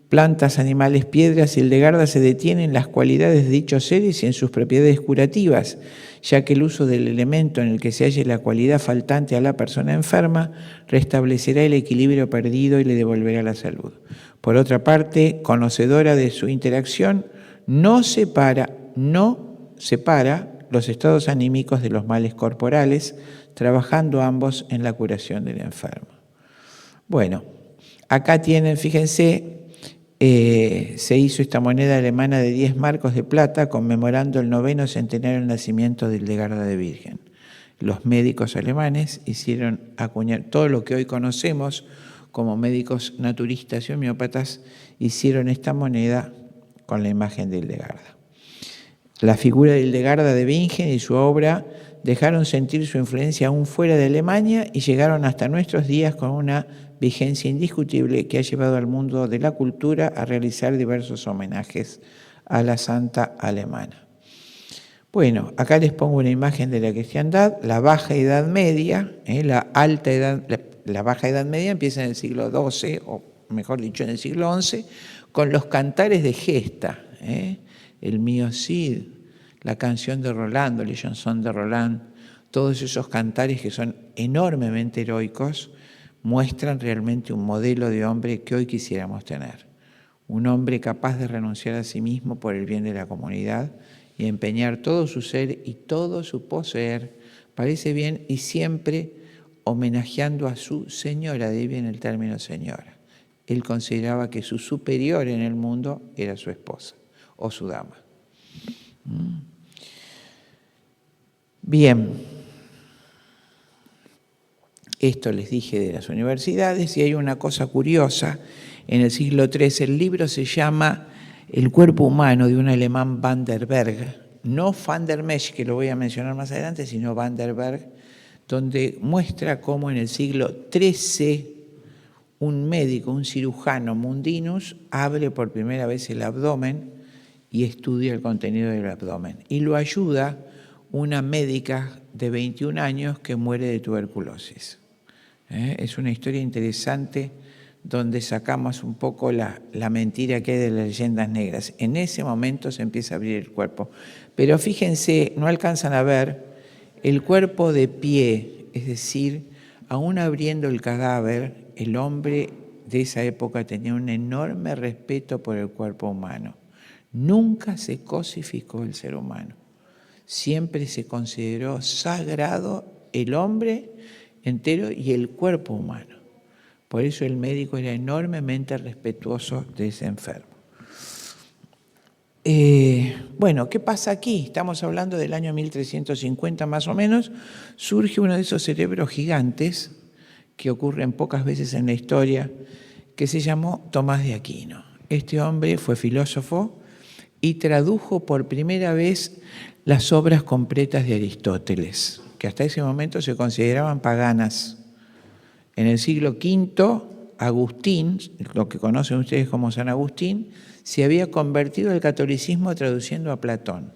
plantas, animales, piedras, Hildegarda se detiene en las cualidades de dichos seres y en sus propiedades curativas, ya que el uso del elemento en el que se halle la cualidad faltante a la persona enferma restablecerá el equilibrio perdido y le devolverá la salud. Por otra parte, conocedora de su interacción, no separa los estados anímicos de los males corporales, trabajando ambos en la curación del enfermo. Bueno, acá tienen, fíjense, se hizo esta moneda alemana de 10 marcos de plata conmemorando el 9º centenario del nacimiento de Hildegarda de Bingen. Los médicos alemanes hicieron acuñar todo lo que hoy conocemos como médicos naturistas y homeópatas, hicieron esta moneda con la imagen de Hildegarda. La figura de Hildegarda de Bingen y su obra dejaron sentir su influencia aún fuera de Alemania y llegaron hasta nuestros días con una vigencia indiscutible que ha llevado al mundo de la cultura a realizar diversos homenajes a la santa alemana. Bueno, acá les pongo una imagen de la cristiandad, la Baja Edad Media, la Baja Edad Media empieza en el siglo XII, o mejor dicho, en el siglo XI, con los cantares de gesta, el Mio Cid, la canción de Rolando, la chanson de Roland, todos esos cantares que son enormemente heroicos, muestran realmente un modelo de hombre que hoy quisiéramos tener. Un hombre capaz de renunciar a sí mismo por el bien de la comunidad y empeñar todo su ser y todo su poseer, parece bien, y siempre homenajeando a su señora, de ahí viene el término señora. Él consideraba que su superior en el mundo era su esposa o su dama. Bien, esto les dije de las universidades y hay una cosa curiosa. En el siglo III el libro se llama El cuerpo humano de un alemán Van der Berg, no Van der Mesch, que lo voy a mencionar más adelante, sino Van der Berg, donde muestra cómo en el siglo XIII un médico, un cirujano mundinus, abre por primera vez el abdomen y estudia el contenido del abdomen. Y lo ayuda una médica de 21 años que muere de tuberculosis. Es una historia interesante donde sacamos un poco la mentira que hay de las leyendas negras. En ese momento se empieza a abrir el cuerpo. Pero fíjense, no alcanzan a ver el cuerpo de pie, es decir, aún abriendo el cadáver, el hombre de esa época tenía un enorme respeto por el cuerpo humano. Nunca se cosificó el ser humano. Siempre se consideró sagrado el hombre entero y el cuerpo humano. Por eso el médico era enormemente respetuoso de ese enfermo. Bueno, ¿qué pasa aquí? Estamos hablando del año 1350 más o menos. Surge uno de esos cerebros gigantes que ocurren pocas veces en la historia, que se llamó Tomás de Aquino. Este hombre fue filósofo y tradujo por primera vez las obras completas de Aristóteles, que hasta ese momento se consideraban paganas. En el siglo V, Agustín, lo que conocen ustedes como San Agustín, se había convertido al catolicismo traduciendo a Platón.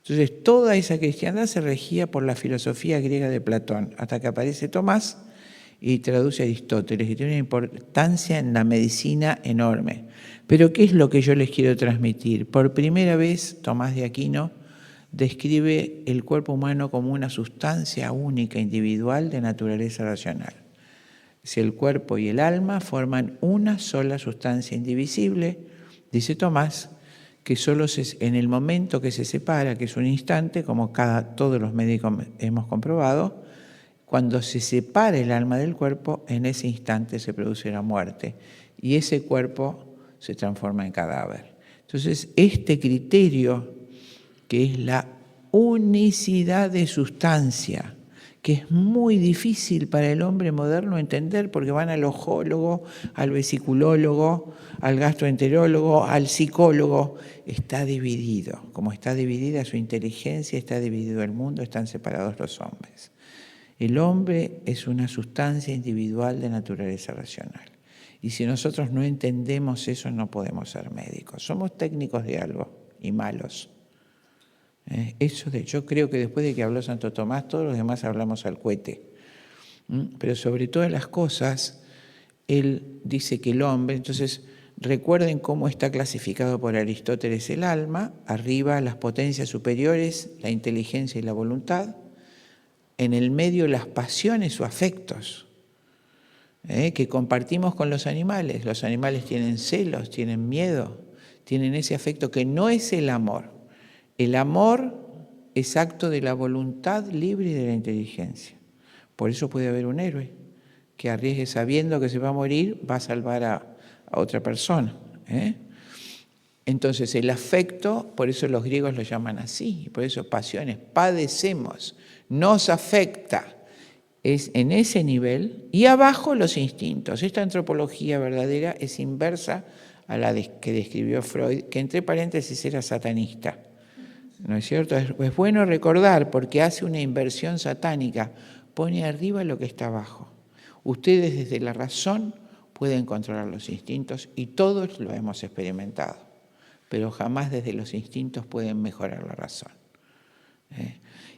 Entonces, toda esa cristiandad se regía por la filosofía griega de Platón, hasta que aparece Tomás y traduce a Aristóteles, que tiene una importancia en la medicina enorme. Pero, ¿qué es lo que yo les quiero transmitir? Por primera vez, Tomás de Aquino describe el cuerpo humano como una sustancia única, individual, de naturaleza racional. Si el cuerpo y el alma forman una sola sustancia indivisible, dice Tomás, que solo en el momento que se separa, que es un instante, como todos los médicos hemos comprobado, cuando se separa el alma del cuerpo, en ese instante se produce la muerte y ese cuerpo se transforma en cadáver. Entonces, este criterio, que es la unicidad de sustancia, que es muy difícil para el hombre moderno entender porque van al ojólogo, al vesiculólogo, al gastroenterólogo, al psicólogo, está dividido. Como está dividida su inteligencia, está dividido el mundo, están separados los hombres. El hombre es una sustancia individual de naturaleza racional. Y si nosotros no entendemos eso, no podemos ser médicos. Somos técnicos de algo y malos. Yo creo que después de que habló Santo Tomás, todos los demás hablamos al cohete. Pero sobre todas las cosas, él dice que el hombre, entonces Recuerden cómo está clasificado por Aristóteles el alma. Arriba las potencias superiores, la inteligencia y la voluntad. En el medio las pasiones o afectos que compartimos con los animales. Los animales tienen celos, tienen miedo, tienen ese afecto que no es el amor. El amor es acto de la voluntad libre y de la inteligencia. Por eso puede haber un héroe que arriesgue sabiendo que se va a morir, va a salvar a otra persona. Entonces el afecto, por eso los griegos lo llaman así, por eso pasiones, padecemos, nos afecta, es en ese nivel, y abajo los instintos. Esta antropología verdadera es inversa a la que describió Freud, que entre paréntesis era satanista. ¿No es cierto? Es bueno recordar porque hace una inversión satánica, pone arriba lo que está abajo. Ustedes desde la razón pueden controlar los instintos y todos lo hemos experimentado, pero jamás desde los instintos pueden mejorar la razón.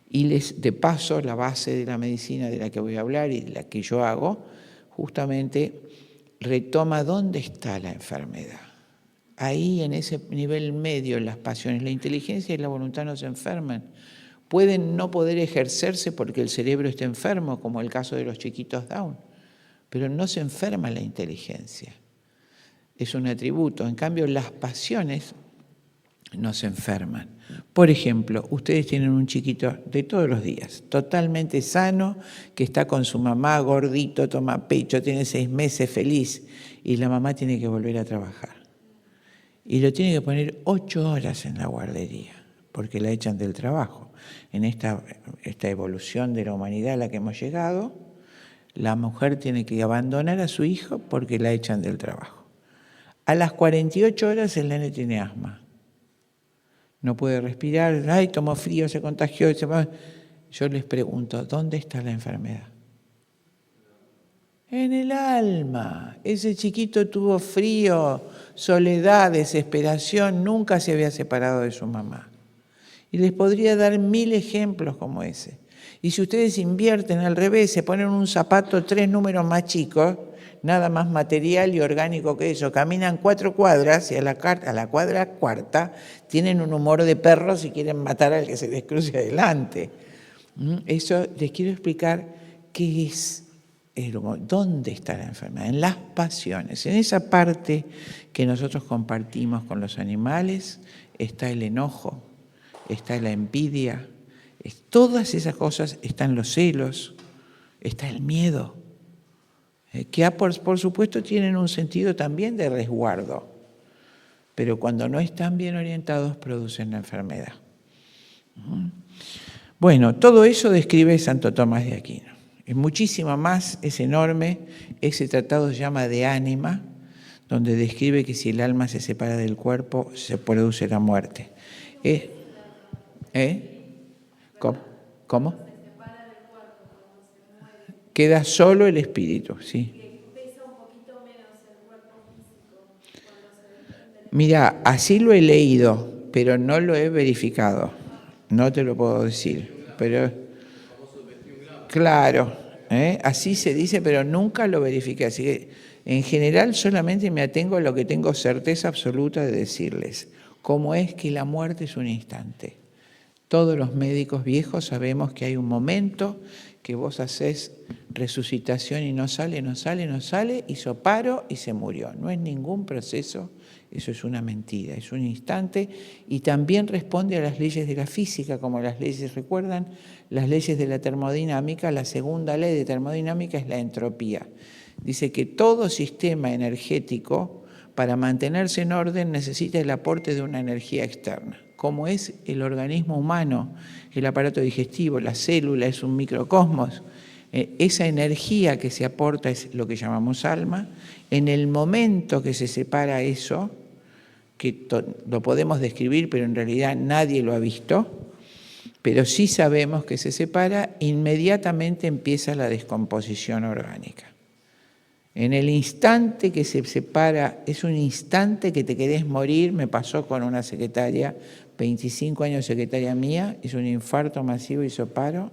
Y de paso, la base de la medicina de la que voy a hablar y de la que yo hago, justamente retoma dónde está la enfermedad. Ahí en ese nivel medio, las pasiones, la inteligencia y la voluntad no se enferman. Pueden no poder ejercerse porque el cerebro está enfermo, como el caso de los chiquitos Down, pero no se enferma la inteligencia. Es un atributo. En cambio, las pasiones no se enferman. Por ejemplo, ustedes tienen un chiquito de todos los días, totalmente sano, que está con su mamá, gordito, toma pecho, tiene 6 meses, feliz, y la mamá tiene que volver a trabajar. Y lo tiene que poner 8 horas en la guardería, porque la echan del trabajo. En esta evolución de la humanidad a la que hemos llegado, la mujer tiene que abandonar a su hijo porque la echan del trabajo. A las 48 horas el nene tiene asma. No puede respirar, ay, tomó frío, se contagió. Yo les pregunto, ¿dónde está la enfermedad? En el alma. Ese chiquito tuvo frío, soledad, desesperación, nunca se había separado de su mamá. Y les podría dar 1000 ejemplos como ese. Y si ustedes invierten al revés, se ponen un zapato 3 números más chicos, nada más material y orgánico que eso, caminan 4 cuadras y a la cuadra cuarta tienen un humor de perros y quieren matar al que se les cruce adelante. Eso les quiero explicar qué es. ¿Dónde está la enfermedad? En las pasiones, en esa parte que nosotros compartimos con los animales, está el enojo, está la envidia, todas esas cosas, están los celos, está el miedo, que por supuesto tienen un sentido también de resguardo, pero cuando no están bien orientados producen la enfermedad. Bueno, todo eso describe Santo Tomás de Aquino. Es muchísimo más, es enorme. Ese tratado se llama De Ánima, donde describe que si el alma se separa del cuerpo, se produce la muerte. ¿Cómo? Queda solo el espíritu, sí. Pesa un poquito menos el cuerpo físico. Mira, así lo he leído, pero no lo he verificado. No te lo puedo decir, pero claro, así se dice, pero nunca lo verifiqué. Así que en general solamente me atengo a lo que tengo certeza absoluta de decirles. Cómo es que la muerte es un instante. Todos los médicos viejos sabemos que hay un momento que vos haces resucitación y no sale, hizo paro y se murió. No es ningún proceso, eso es una mentira, es un instante y también responde a las leyes de la física, como las leyes, recuerdan, las leyes de la termodinámica. La segunda ley de termodinámica es la entropía. Dice que todo sistema energético, para mantenerse en orden, necesita el aporte de una energía externa. Como es el organismo humano, el aparato digestivo, la célula es un microcosmos, esa energía que se aporta es lo que llamamos alma. En el momento que se separa eso, que lo podemos describir, pero en realidad nadie lo ha visto, pero sí sabemos que se separa, inmediatamente empieza la descomposición orgánica. En el instante que se separa, es un instante que te querés morir. Me pasó con una secretaria, 25 años secretaria mía, hizo un infarto masivo, hizo paro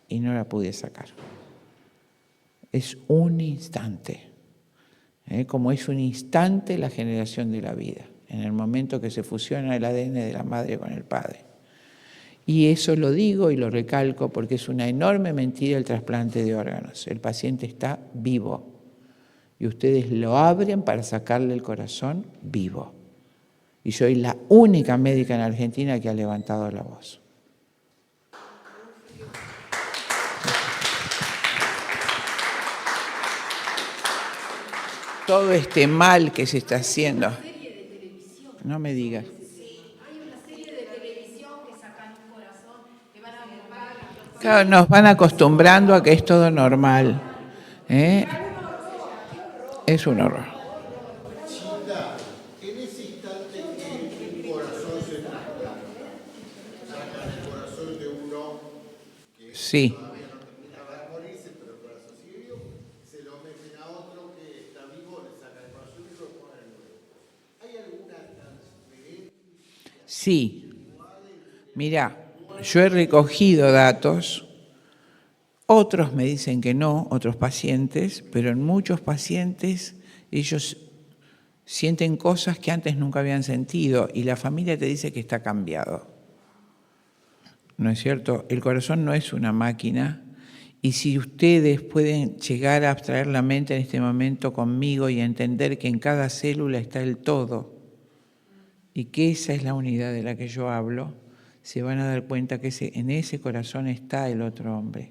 y no la pude sacar. Es un instante. como es un instante la generación de la vida, en el momento que se fusiona el ADN de la madre con el padre. Y eso lo digo y lo recalco porque es una enorme mentira el trasplante de órganos. El paciente está vivo y ustedes lo abren para sacarle el corazón vivo. Y soy la única médica en Argentina que ha levantado la voz. Todo este mal que se está haciendo. No me digas. Claro, nos van acostumbrando a que es todo normal. Es un horror. En ese instante que el corazón se trasplanta, sacan el corazón de uno que sí. todavía no terminaba de morirse, pero el corazón sigue vivo, se lo meten a otro que está vivo, le sacan el corazón y lo ponen nuevo. ¿Hay alguna transferencia? Sí. Mirá, yo he recogido datos, otros me dicen que no, otros pacientes, pero en muchos pacientes ellos sienten cosas que antes nunca habían sentido y la familia te dice que está cambiado. ¿No es cierto? El corazón no es una máquina y si ustedes pueden llegar a abstraer la mente en este momento conmigo y entender que en cada célula está el todo y que esa es la unidad de la que yo hablo, se van a dar cuenta que en ese corazón está el otro hombre.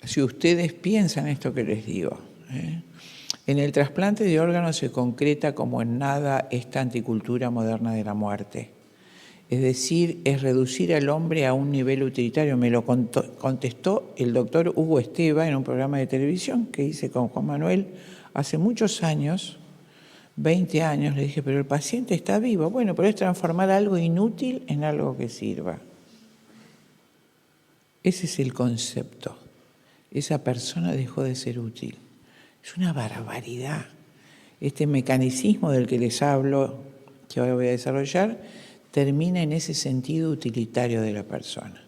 Si ustedes piensan esto que les digo, en el trasplante de órganos se concreta como en nada esta anticultura moderna de la muerte. Es decir, es reducir al hombre a un nivel utilitario. Me lo contestó el doctor Hugo Esteva en un programa de televisión que hice con Juan Manuel hace muchos años, 20 años. Le dije, pero el paciente está vivo. Bueno, pero es transformar algo inútil en algo que sirva. Ese es el concepto. Esa persona dejó de ser útil. Es una barbaridad. Este mecanicismo del que les hablo, que ahora voy a desarrollar, termina en ese sentido utilitario de la persona,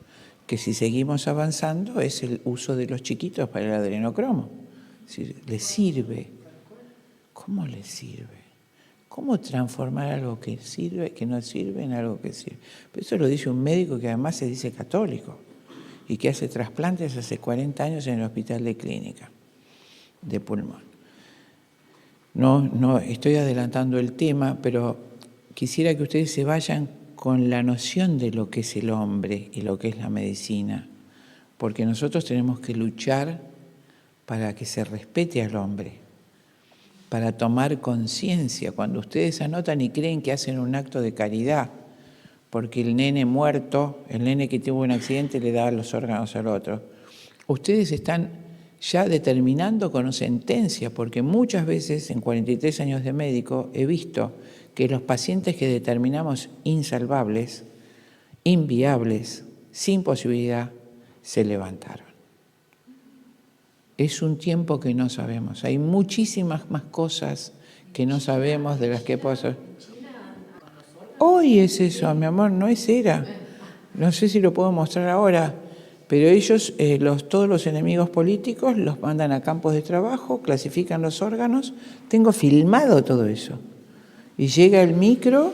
que si seguimos avanzando es el uso de los chiquitos para el adrenocromo. Es decir, ¿les sirve? ¿Cómo les sirve? ¿Cómo transformar algo que sirve, que no sirve, en algo que sirve? Pero eso lo dice un médico que además se dice católico y que hace trasplantes hace 40 años en el Hospital de Clínica de Pulmón. No estoy adelantando el tema, pero quisiera que ustedes se vayan con la noción de lo que es el hombre y lo que es la medicina, porque nosotros tenemos que luchar para que se respete al hombre, para tomar conciencia. Cuando ustedes anotan y creen que hacen un acto de caridad, porque el nene muerto, el nene que tuvo un accidente le da los órganos al otro, ustedes están ya determinando con sentencia, porque muchas veces en 43 años de médico he visto que los pacientes que determinamos insalvables, inviables, sin posibilidad, se levantaron. Es un tiempo que no sabemos. Hay muchísimas más cosas que no sabemos de las que pasan. Hoy es eso, mi amor, no es era. No sé si lo puedo mostrar ahora, pero ellos, todos los enemigos políticos, los mandan a campos de trabajo, clasifican los órganos. Tengo filmado todo eso. Y llega el micro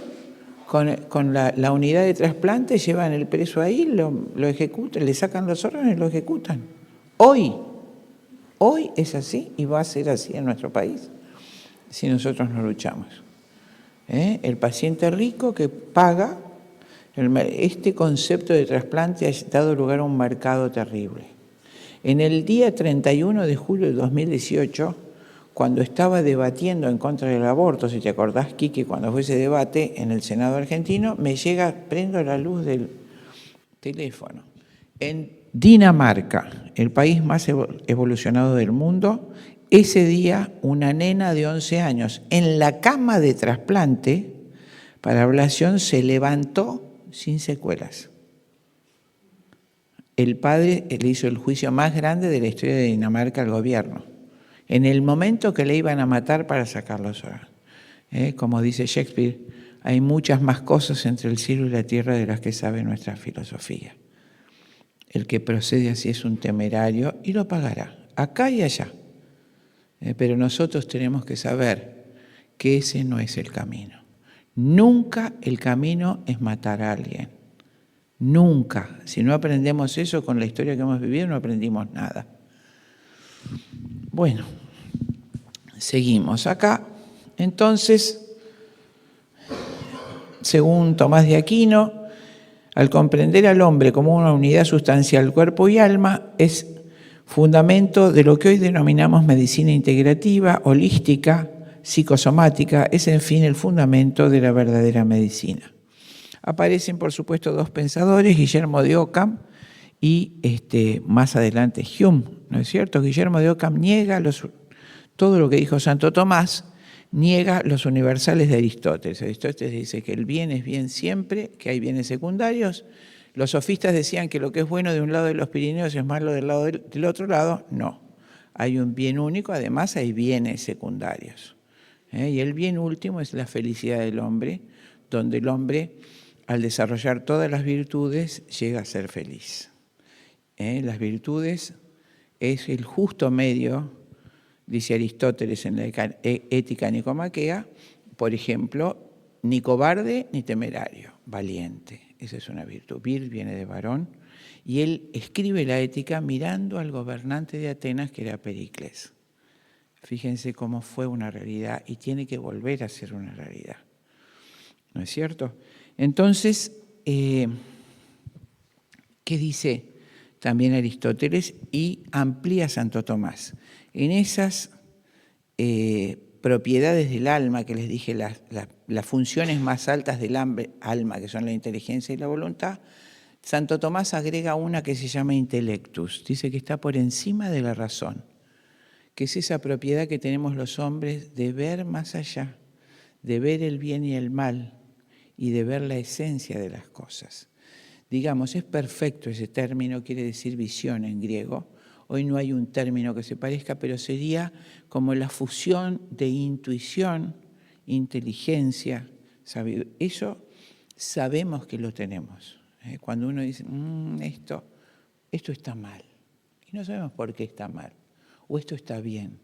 con la unidad de trasplante, llevan el preso ahí, lo ejecutan, le sacan los órganos y lo ejecutan. Hoy es así y va a ser así en nuestro país si nosotros no luchamos. El paciente rico que paga, este concepto de trasplante ha dado lugar a un mercado terrible. En el día 31 de julio de 2018, cuando estaba debatiendo en contra del aborto, si te acordás, Quique, cuando fue ese debate en el Senado argentino, me llega, prendo la luz del teléfono. En Dinamarca, el país más evolucionado del mundo, ese día una nena de 11 años en la cama de trasplante para ablación se levantó sin secuelas. El padre le hizo el juicio más grande de la historia de Dinamarca al gobierno, en el momento que le iban a matar para sacar los órganos. Como dice Shakespeare, hay muchas más cosas entre el cielo y la tierra de las que sabe nuestra filosofía. El que procede así es un temerario y lo pagará, acá y allá. Pero nosotros tenemos que saber que ese no es el camino. Nunca el camino es matar a alguien. Nunca. Si no aprendemos eso con la historia que hemos vivido, no aprendimos nada. Bueno, seguimos acá. Entonces, según Tomás de Aquino, al comprender al hombre como una unidad sustancial, cuerpo y alma, es fundamento de lo que hoy denominamos medicina integrativa, holística, psicosomática, es en fin el fundamento de la verdadera medicina. Aparecen, por supuesto, dos pensadores, Guillermo de Ockham y más adelante Hume, ¿no es cierto? Guillermo de Ockham niega todo lo que dijo Santo Tomás, niega los universales de Aristóteles. Aristóteles dice que el bien es bien siempre, que hay bienes secundarios. Los sofistas decían que lo que es bueno de un lado de los Pirineos es malo del lado del otro lado. No, hay un bien único, además hay bienes secundarios. Y el bien último es la felicidad del hombre, donde el hombre, al desarrollar todas las virtudes, llega a ser feliz. Las virtudes es el justo medio, dice Aristóteles en la Ética Nicomaquea, por ejemplo, ni cobarde ni temerario, valiente. Esa es una virtud. Vir viene de varón, y él escribe la Ética mirando al gobernante de Atenas, que era Pericles. Fíjense cómo fue una realidad y tiene que volver a ser una realidad. ¿No es cierto? Entonces, ¿qué dice también Aristóteles? Y amplía Santo Tomás. En esas propiedades del alma que les dije, las funciones más altas del alma, que son la inteligencia y la voluntad, Santo Tomás agrega una que se llama intellectus. Dice que está por encima de la razón, que es esa propiedad que tenemos los hombres de ver más allá, de ver el bien y el mal y de ver la esencia de las cosas. Digamos, es perfecto ese término, quiere decir visión en griego. Hoy no hay un término que se parezca, pero sería como la fusión de intuición, inteligencia, sabiduría. Eso sabemos que lo tenemos. Cuando uno dice, esto está mal, y no sabemos por qué está mal, o esto está bien,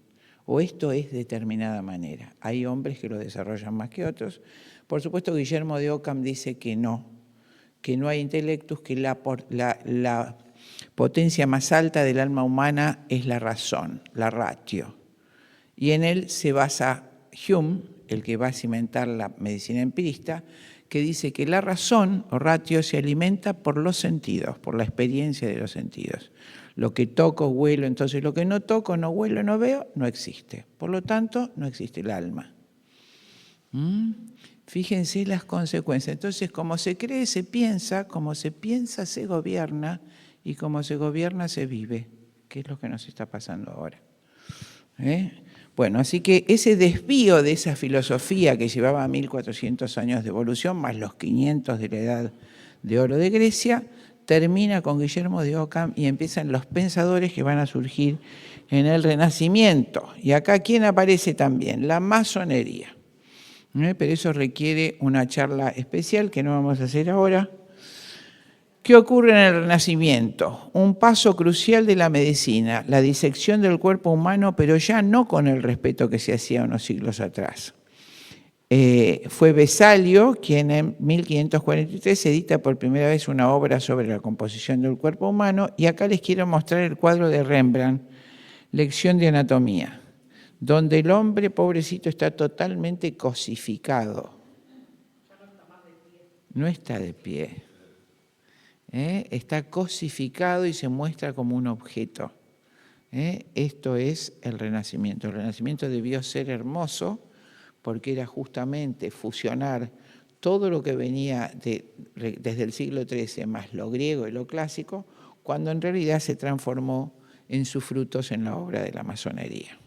o esto es de determinada manera. Hay hombres que lo desarrollan más que otros. Por supuesto, Guillermo de Ockham dice que no hay intelectus, que la potencia más alta del alma humana es la razón, la ratio. Y en él se basa Hume, el que va a cimentar la medicina empirista, que dice que la razón o ratio se alimenta por los sentidos, por la experiencia de los sentidos. Lo que toco, huelo, entonces lo que no toco, no huelo, no veo, no existe. Por lo tanto, no existe el alma. Fíjense las consecuencias. Entonces, como se cree, se piensa, como se piensa, se gobierna, y como se gobierna, se vive, que es lo que nos está pasando ahora. Bueno, así que ese desvío de esa filosofía que llevaba 1400 años de evolución, más los 500 de la Edad de Oro de Grecia, termina con Guillermo de Ockham y empiezan los pensadores que van a surgir en el Renacimiento. Y acá, ¿quién aparece también? La masonería. Pero eso requiere una charla especial que no vamos a hacer ahora. ¿Qué ocurre en el Renacimiento? Un paso crucial de la medicina, la disección del cuerpo humano, pero ya no con el respeto que se hacía unos siglos atrás. Fue Vesalio quien en 1543 edita por primera vez una obra sobre la composición del cuerpo humano, y acá les quiero mostrar el cuadro de Rembrandt, Lección de Anatomía, donde el hombre, pobrecito, está totalmente cosificado. No está de pie. Está cosificado y se muestra como un objeto. Esto es el Renacimiento. El Renacimiento debió ser hermoso porque era justamente fusionar todo lo que venía desde el siglo XIII, más lo griego y lo clásico, cuando en realidad se transformó en sus frutos en la obra de la masonería,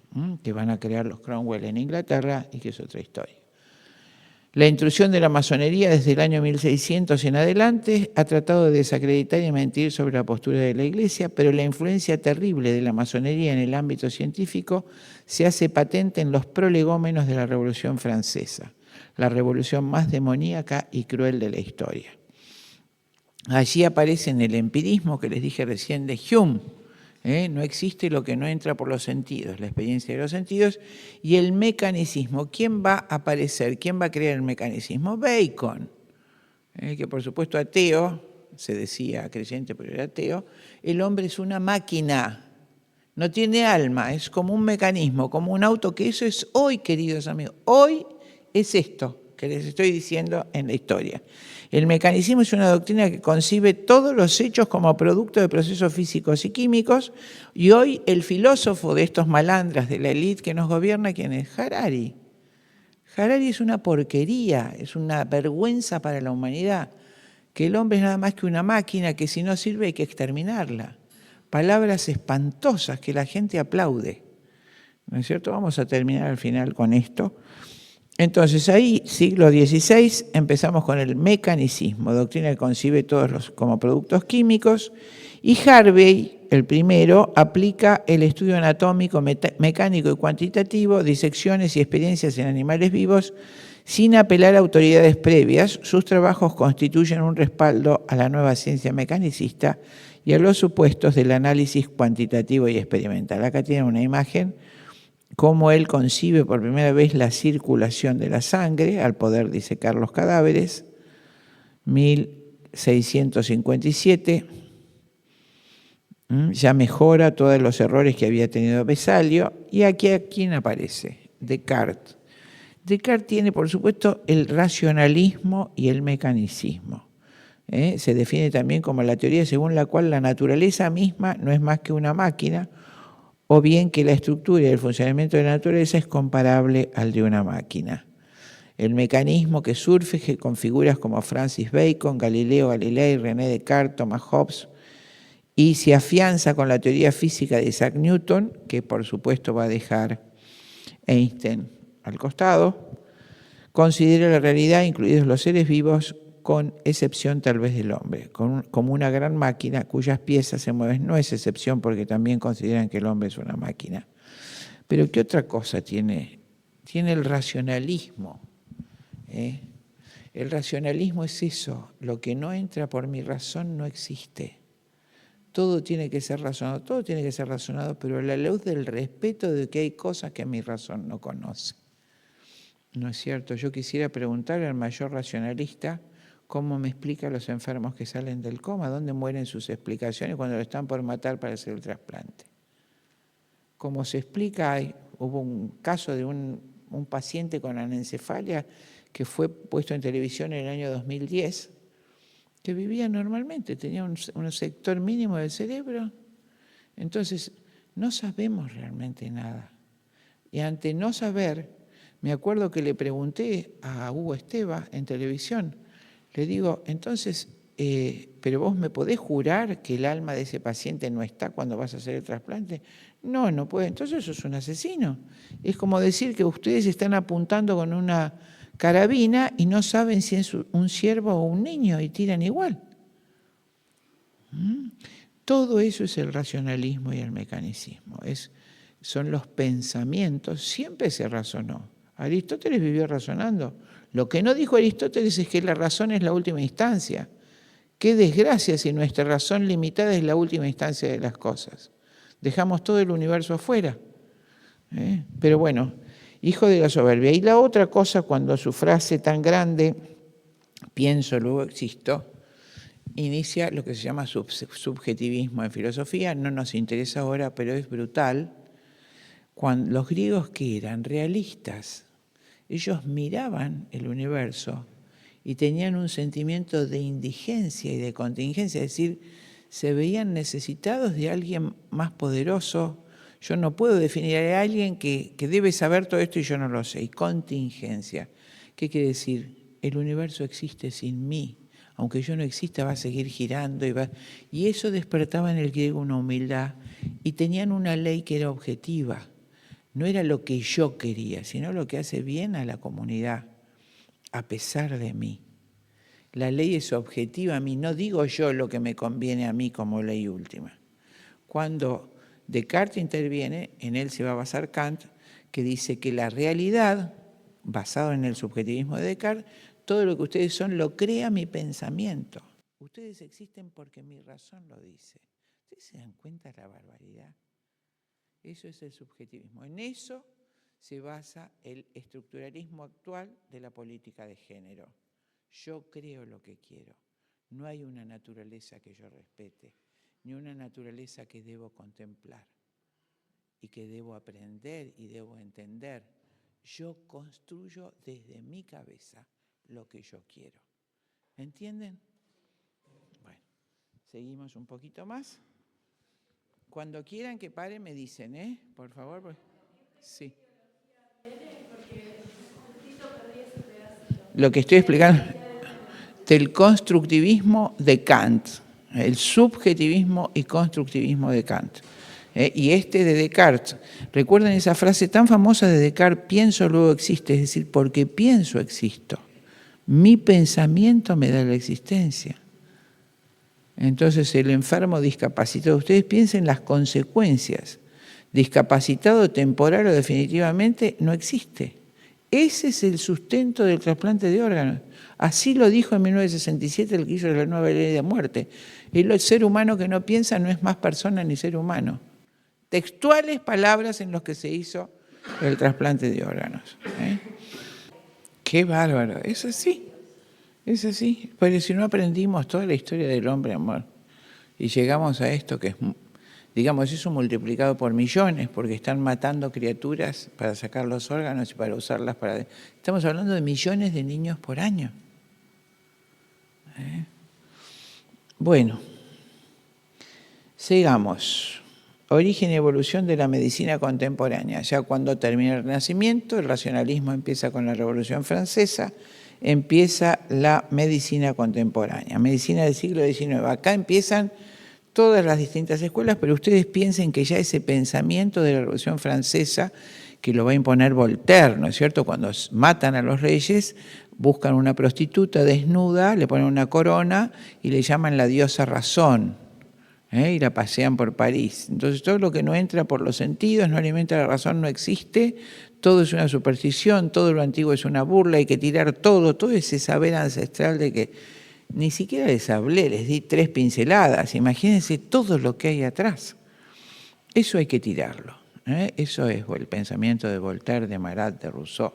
que van a crear los Cromwell en Inglaterra y que es otra historia. La intrusión de la masonería desde el año 1600 en adelante ha tratado de desacreditar y mentir sobre la postura de la Iglesia, pero la influencia terrible de la masonería en el ámbito científico se hace patente en los prolegómenos de la Revolución Francesa, la revolución más demoníaca y cruel de la historia. Allí aparece el empirismo que les dije recién de Hume, No existe lo que no entra por los sentidos, la experiencia de los sentidos. Y el mecanicismo, ¿quién va a aparecer? ¿Quién va a crear el mecanicismo? Bacon, que por supuesto ateo, se decía creyente pero era ateo. El hombre es una máquina, no tiene alma, es como un mecanismo, como un auto, que eso es hoy, queridos amigos. Hoy es esto que les estoy diciendo en la historia. El mecanicismo es una doctrina que concibe todos los hechos como producto de procesos físicos y químicos, y hoy el filósofo de estos malandras de la élite que nos gobierna, ¿quién es? Harari. Harari es una porquería, es una vergüenza para la humanidad, que el hombre es nada más que una máquina que si no sirve hay que exterminarla. Palabras espantosas que la gente aplaude, ¿no es cierto? Vamos a terminar al final con esto. Entonces ahí, siglo XVI, empezamos con el mecanicismo, doctrina que concibe todos como productos químicos, y Harvey, el primero, aplica el estudio anatómico, mecánico y cuantitativo, disecciones y experiencias en animales vivos, sin apelar a autoridades previas. Sus trabajos constituyen un respaldo a la nueva ciencia mecanicista y a los supuestos del análisis cuantitativo y experimental. Acá tienen una imagen, cómo él concibe por primera vez la circulación de la sangre al poder disecar los cadáveres, 1657, ya mejora todos los errores que había tenido Vesalio, y aquí ¿a quién aparece? Descartes. Descartes tiene, por supuesto, el racionalismo y el mecanicismo. Se define también como la teoría según la cual la naturaleza misma no es más que una máquina, o bien que la estructura y el funcionamiento de la naturaleza es comparable al de una máquina. El mecanismo que surge con figuras como Francis Bacon, Galileo Galilei, René Descartes, Thomas Hobbes, y se afianza con la teoría física de Isaac Newton, que por supuesto va a dejar Einstein al costado. Considera la realidad, incluidos los seres vivos, con excepción tal vez del hombre, como una gran máquina cuyas piezas se mueven. No es excepción porque también consideran que el hombre es una máquina. Pero ¿qué otra cosa tiene? Tiene el racionalismo. El racionalismo es eso, lo que no entra por mi razón no existe. Todo tiene que ser razonado, pero a la luz del respeto de que hay cosas que mi razón no conoce. ¿No es cierto? Yo quisiera preguntarle al mayor racionalista cómo me explica a los enfermos que salen del coma, dónde mueren sus explicaciones cuando lo están por matar para hacer el trasplante. Como se explica, hubo un caso de un paciente con anencefalia que fue puesto en televisión en el año 2010, que vivía normalmente, tenía un sector mínimo del cerebro. Entonces, no sabemos realmente nada. Y ante no saber, me acuerdo que le pregunté a Hugo Esteva en televisión, le digo, entonces, ¿pero vos me podés jurar que el alma de ese paciente no está cuando vas a hacer el trasplante? No, no puede. Entonces eso es un asesino. Es como decir que ustedes están apuntando con una carabina y no saben si es un ciervo o un niño y tiran igual. Todo eso es el racionalismo y el mecanicismo. Son los pensamientos. Siempre se razonó. Aristóteles vivió razonando. Lo que no dijo Aristóteles es que la razón es la última instancia. Qué desgracia si nuestra razón limitada es la última instancia de las cosas. Dejamos todo el universo afuera. Pero bueno, hijo de la soberbia. Y la otra cosa, cuando su frase tan grande, pienso, luego existo, inicia lo que se llama subjetivismo en filosofía. No nos interesa ahora, pero es brutal. Cuando los griegos, que eran realistas, ellos miraban el universo y tenían un sentimiento de indigencia y de contingencia, es decir, se veían necesitados de alguien más poderoso. Yo no puedo definir a alguien que debe saber todo esto y yo no lo sé. Y contingencia. ¿Qué quiere decir? El universo existe sin mí. Aunque yo no exista, va a seguir girando. Y eso despertaba en el griego una humildad. Y tenían una ley que era objetiva. No era lo que yo quería, sino lo que hace bien a la comunidad, a pesar de mí. La ley es objetiva a mí, no digo yo lo que me conviene a mí como ley última. Cuando Descartes interviene, en él se va a basar Kant, que dice que la realidad, basado en el subjetivismo de Descartes, todo lo que ustedes son lo crea mi pensamiento. Ustedes existen porque mi razón lo dice. ¿Ustedes se dan cuenta de la barbaridad? Eso es el subjetivismo. En eso se basa el estructuralismo actual de la política de género. Yo creo lo que quiero. No hay una naturaleza que yo respete, ni una naturaleza que debo contemplar y que debo aprender y debo entender. Yo construyo desde mi cabeza lo que yo quiero. ¿Entienden? Bueno, seguimos un poquito más. Cuando quieran que pare me dicen, por favor. Sí. Lo que estoy explicando del constructivismo de Kant, el subjetivismo y constructivismo de Kant. Y de Descartes, recuerden esa frase tan famosa de Descartes, pienso luego existe, es decir, porque pienso existo. Mi pensamiento me da la existencia. Entonces el enfermo discapacitado, ustedes piensen las consecuencias, discapacitado temporal o definitivamente no existe. Ese es el sustento del trasplante de órganos. Así lo dijo en 1967 el que hizo la nueva ley de muerte. El ser humano que no piensa no es más persona ni ser humano. Textuales palabras en las que se hizo el trasplante de órganos. Qué bárbaro, es así. Es así, pero si no aprendimos toda la historia del hombre, amor, y llegamos a esto que es, digamos, eso multiplicado por millones, porque están matando criaturas para sacar los órganos y para usarlas para... Estamos hablando de millones de niños por año. Bueno, sigamos. Origen y evolución de la medicina contemporánea. Ya cuando termina el Renacimiento, el racionalismo empieza con la Revolución Francesa, empieza la medicina contemporánea, medicina del siglo XIX. Acá empiezan todas las distintas escuelas, pero ustedes piensen que ya ese pensamiento de la Revolución Francesa, que lo va a imponer Voltaire, ¿no es cierto? Cuando matan a los reyes, buscan una prostituta desnuda, le ponen una corona y le llaman la diosa razón, y la pasean por París. Entonces todo lo que no entra por los sentidos, no alimenta la razón, no existe. Todo es una superstición, todo lo antiguo es una burla, hay que tirar todo ese saber ancestral de que ni siquiera les hablé, les di 3 pinceladas. Imagínense todo lo que hay atrás. Eso hay que tirarlo. Eso es el pensamiento de Voltaire, de Marat, de Rousseau.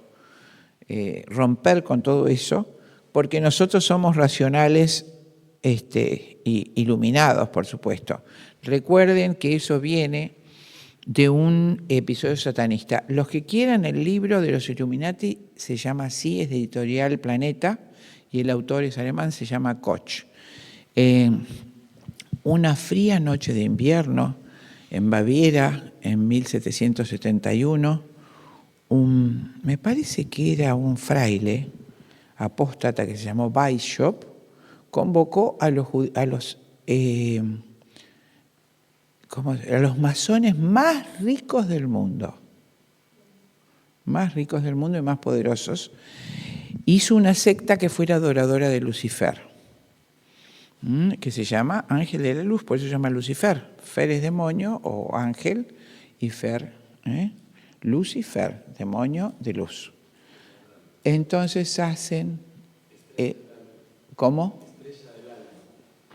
Romper con todo eso, porque nosotros somos racionales y iluminados, por supuesto. Recuerden que eso viene de un episodio satanista. Los que quieran el libro de los Illuminati se llama así, es de Editorial Planeta, y el autor es alemán, se llama Koch. Una fría noche de invierno en Baviera, en 1771, me parece que era un fraile apóstata que se llamó Bishop, convocó a los masones más ricos del mundo y más poderosos. Hizo una secta que fuera adoradora de Lucifer, que se llama Ángel de la Luz, por eso se llama Lucifer. Fer es demonio o ángel y Fer, Lucifer, demonio de luz. Entonces hacen, ¿cómo?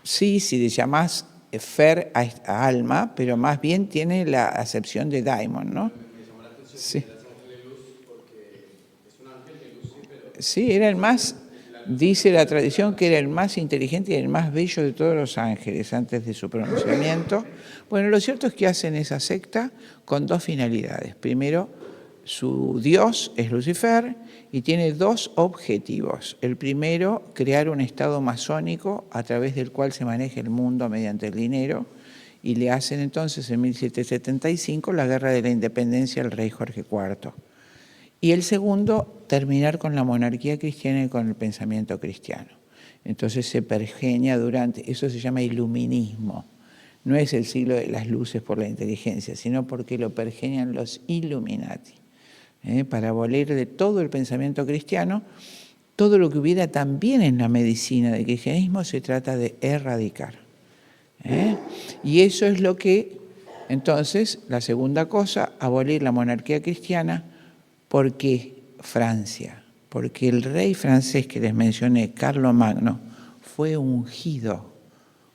Sí, si le llamás Fer a alma, pero más bien tiene la acepción de daimon, ¿no? Sí. Sí, era el más, dice la tradición que era el más inteligente y el más bello de todos los ángeles antes de su pronunciamiento. Bueno, lo cierto es que hacen esa secta con 2 finalidades. Primero, su dios es Lucifer y tiene 2 objetivos. El primero, crear un estado masónico a través del cual se maneja el mundo mediante el dinero, y le hacen entonces en 1775 la Guerra de la Independencia al rey Jorge IV. Y el segundo, terminar con la monarquía cristiana y con el pensamiento cristiano. Entonces se pergeña eso se llama iluminismo. No es el siglo de las luces por la inteligencia, sino porque lo pergeñan los Illuminati. Para abolir de todo el pensamiento cristiano, todo lo que hubiera también en la medicina del cristianismo se trata de erradicar. Y eso es lo que, entonces, la segunda cosa, abolir la monarquía cristiana. ¿Por qué Francia? Porque el rey francés que les mencioné, Carlomagno, fue ungido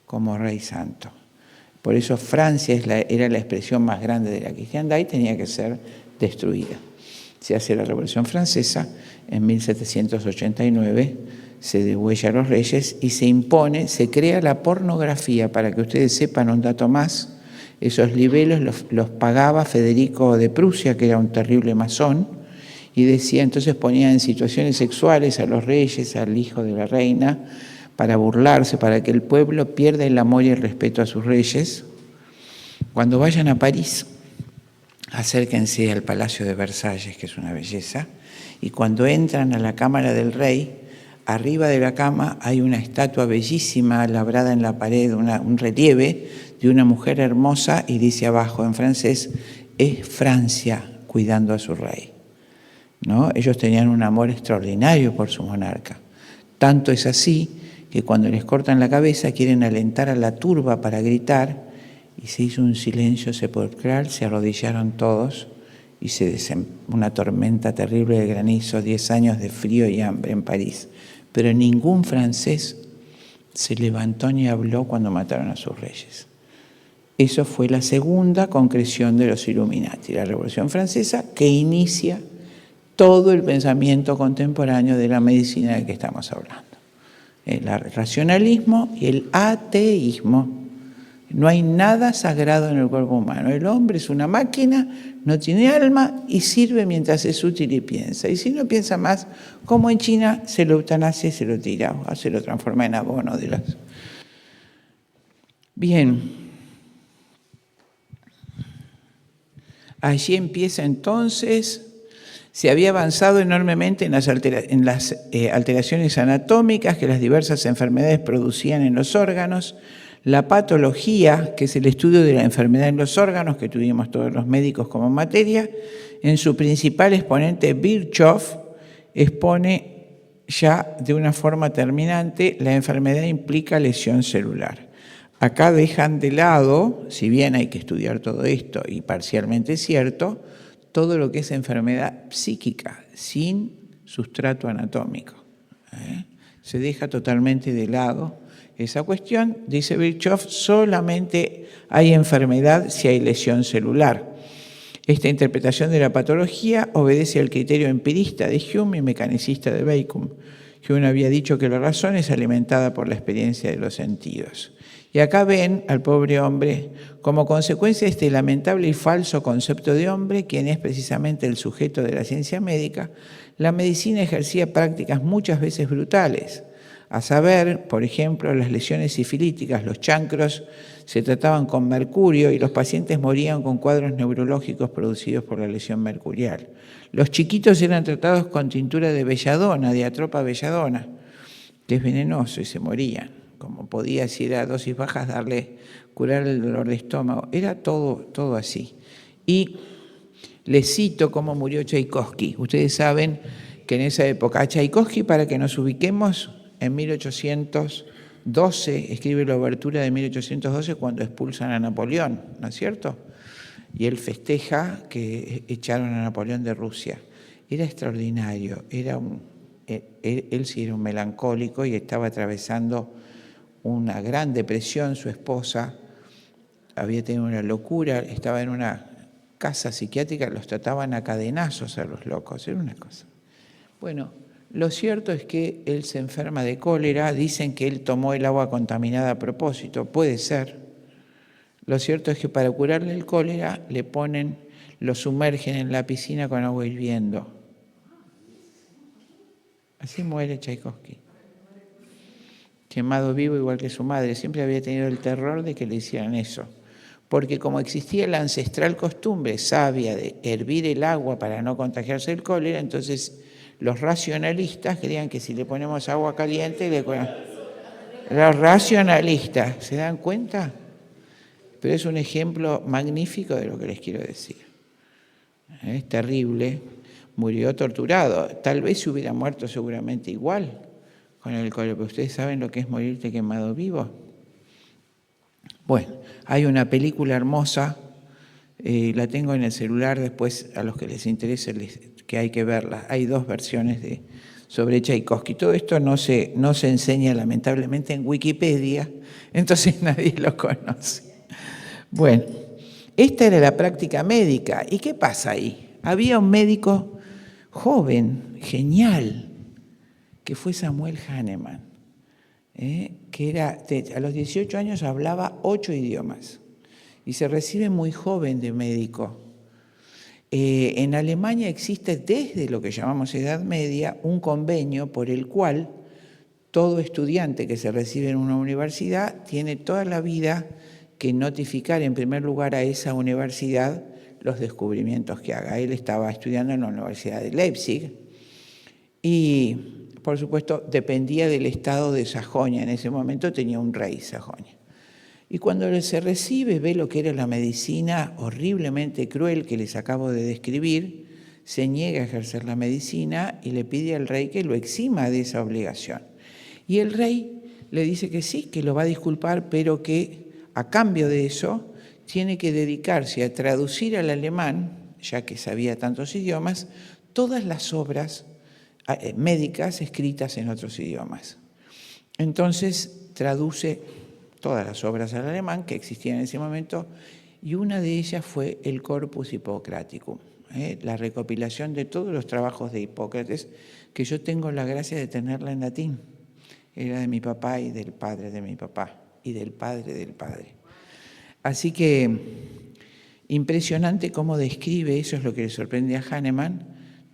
como rey santo. Por eso Francia era la expresión más grande de la cristiandad y tenía que ser destruida. Se hace la Revolución Francesa, en 1789 se degüella a los reyes y se impone, se crea la pornografía. Para que ustedes sepan un dato más, esos libelos los pagaba Federico de Prusia, que era un terrible masón, y decía, entonces ponía en situaciones sexuales a los reyes, al hijo de la reina, para burlarse, para que el pueblo pierda el amor y el respeto a sus reyes. Cuando vayan a París, acérquense al Palacio de Versalles, que es una belleza, y cuando entran a la cámara del rey, arriba de la cama hay una estatua bellísima labrada en la pared, un relieve de una mujer hermosa, y dice abajo en francés, es Francia cuidando a su rey, ¿no? Ellos tenían un amor extraordinario por su monarca. Tanto es así que cuando les cortan la cabeza quieren alentar a la turba para gritar, y se hizo un silencio sepulcral, se arrodillaron todos y una tormenta terrible de granizo, 10 años de frío y hambre en París. Pero ningún francés se levantó ni habló cuando mataron a sus reyes. Eso fue la segunda concreción de los Illuminati, la Revolución Francesa, que inicia todo el pensamiento contemporáneo de la medicina de que estamos hablando. El racionalismo y el ateísmo. No hay nada sagrado en el cuerpo humano. El hombre es una máquina, no tiene alma y sirve mientras es útil y piensa. Y si no piensa más, como en China, se lo eutanasia y se lo tira, o se lo transforma en abono de las... Bien. Allí empieza entonces... Se había avanzado enormemente en las alteraciones anatómicas que las diversas enfermedades producían en los órganos. La patología, que es el estudio de la enfermedad en los órganos, que tuvimos todos los médicos como materia, en su principal exponente, Virchow, expone ya de una forma terminante, la enfermedad implica lesión celular. Acá dejan de lado, si bien hay que estudiar todo esto y parcialmente es cierto, todo lo que es enfermedad psíquica, sin sustrato anatómico. Se deja totalmente de lado esa cuestión. Dice Virchow, solamente hay enfermedad si hay lesión celular. Esta interpretación de la patología obedece al criterio empirista de Hume y mecanicista de Bacon. Hume había dicho que la razón es alimentada por la experiencia de los sentidos. Y acá ven al pobre hombre como consecuencia de este lamentable y falso concepto de hombre, quien es precisamente el sujeto de la ciencia médica. La medicina ejercía prácticas muchas veces brutales, a saber, por ejemplo, las lesiones sifilíticas, los chancros se trataban con mercurio y los pacientes morían con cuadros neurológicos producidos por la lesión mercurial. Los chiquitos eran tratados con tintura de belladona, de atropa belladona, que es venenoso, y se morían. Como podía, si era dosis bajas, curar el dolor de estómago. Era todo así. Y les cito cómo murió Tchaikovsky. Ustedes saben que en esa época, Tchaikovsky, para que nos ubiquemos, en 1812, escribe la obertura de 1812 cuando expulsan a Napoleón, ¿no es cierto? Y él festeja que echaron a Napoleón de Rusia. Era extraordinario, él sí era un melancólico y estaba atravesando una gran depresión. Su esposa había tenido una locura, estaba en una casa psiquiátrica, los trataban a cadenazos a los locos, era una cosa. Bueno, lo cierto es que él se enferma de cólera, dicen que él tomó el agua contaminada a propósito, puede ser. Lo cierto es que para curarle el cólera lo sumergen en la piscina con agua hirviendo. Así muere Tchaikovsky. Quemado vivo igual que su madre, siempre había tenido el terror de que le hicieran eso. Porque como existía la ancestral costumbre sabia de hervir el agua para no contagiarse el cólera, entonces los racionalistas creían que si le ponemos agua caliente, los racionalistas, ¿se dan cuenta? Pero es un ejemplo magnífico de lo que les quiero decir. Es terrible, murió torturado. Tal vez se hubiera muerto seguramente igual con el cólera, pero ustedes saben lo que es morirte quemado vivo. Bueno, hay una película hermosa, la tengo en el celular, después a los que les interese que hay que verla. Hay 2 versiones sobre Tchaikovsky. Todo esto no se enseña lamentablemente en Wikipedia, entonces nadie lo conoce. Bueno, esta era la práctica médica. ¿Y qué pasa ahí? Había un médico joven, genial, que fue Samuel Hahnemann, que a los 18 años hablaba 8 idiomas y se recibe muy joven de médico. En Alemania existe desde lo que llamamos Edad Media un convenio por el cual todo estudiante que se recibe en una universidad tiene toda la vida que notificar en primer lugar a esa universidad los descubrimientos que haga. Él estaba estudiando en la Universidad de Leipzig y, por supuesto, dependía del estado de Sajonia. En ese momento tenía un rey Sajonia. Y cuando él se recibe, ve lo que era la medicina horriblemente cruel que les acabo de describir, se niega a ejercer la medicina y le pide al rey que lo exima de esa obligación. Y el rey le dice que sí, que lo va a disculpar, pero que a cambio de eso tiene que dedicarse a traducir al alemán, ya que sabía tantos idiomas, todas las obras médicas escritas en otros idiomas. Entonces traduce todas las obras al alemán que existían en ese momento, y una de ellas fue el Corpus Hippocraticum, la recopilación de todos los trabajos de Hipócrates, que yo tengo la gracia de tenerla en latín. Era de mi papá y del padre de mi papá, y del padre del padre. Así que impresionante cómo describe, eso es lo que le sorprende a Hahnemann,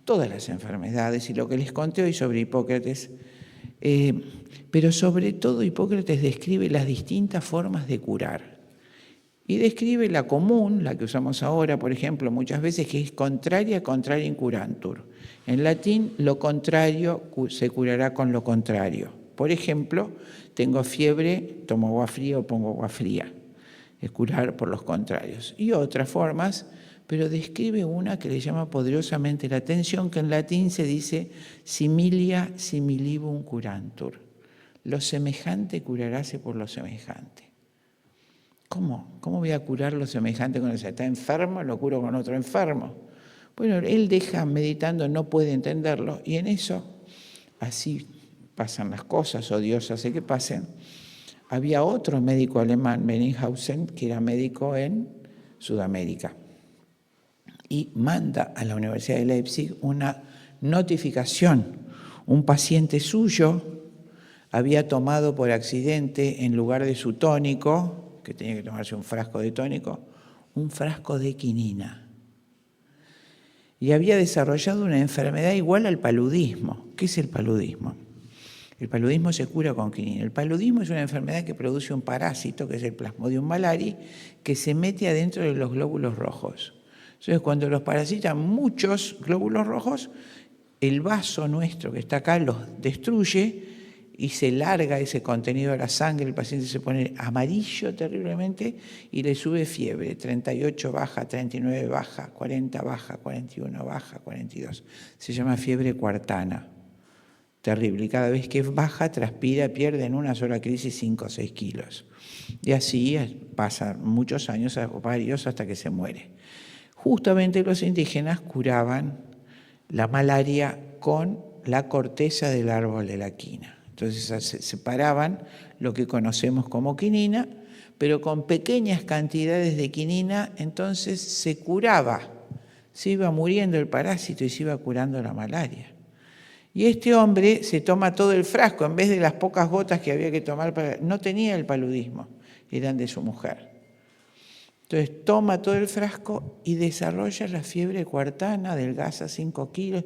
todas las enfermedades y lo que les conté hoy sobre Hipócrates. Pero sobre todo Hipócrates describe las distintas formas de curar. Y describe la común, la que usamos ahora, por ejemplo, muchas veces, que es contraria incurantur. En latín, lo contrario se curará con lo contrario. Por ejemplo, tengo fiebre, tomo agua fría o pongo agua fría. Es curar por los contrarios. Y otras formas, pero describe una que le llama poderosamente la atención, que en latín se dice similia similibum curantur. Lo semejante curaráse por lo semejante. ¿Cómo? ¿Cómo voy a curar lo semejante con el que está enfermo? Lo curo con otro enfermo. Bueno, él deja meditando, no puede entenderlo, y en eso, así pasan las cosas, o Dios hace que pasen. Había otro médico alemán, Benninghausen, que era médico en Sudamérica, y manda a la Universidad de Leipzig una notificación. Un paciente suyo había tomado por accidente, en lugar de su tónico, que tenía que tomarse un frasco de tónico, un frasco de quinina. Y había desarrollado una enfermedad igual al paludismo. ¿Qué es el paludismo? El paludismo se cura con quinina. El paludismo es una enfermedad que produce un parásito, que es el Plasmodium malari, que se mete adentro de los glóbulos rojos. Entonces, cuando los parasitan muchos glóbulos rojos, el vaso nuestro que está acá los destruye y se larga ese contenido a la sangre, el paciente se pone amarillo terriblemente y le sube fiebre, 38 baja, 39 baja, 40 baja, 41 baja, 42. Se llama fiebre cuartana. Terrible. Y cada vez que baja, transpira, pierde en una sola crisis 5 o 6 kilos. Y así pasan muchos años, varios, hasta que se muere. Justamente los indígenas curaban la malaria con la corteza del árbol de la quina. Entonces se separaban lo que conocemos como quinina, pero con pequeñas cantidades de quinina, entonces se curaba. Se iba muriendo el parásito y se iba curando la malaria. Y este hombre se toma todo el frasco, en vez de las pocas gotas que había que tomar, no tenía el paludismo, eran de su mujer. Entonces toma todo el frasco y desarrolla la fiebre cuartana, adelgaza 5 kilos.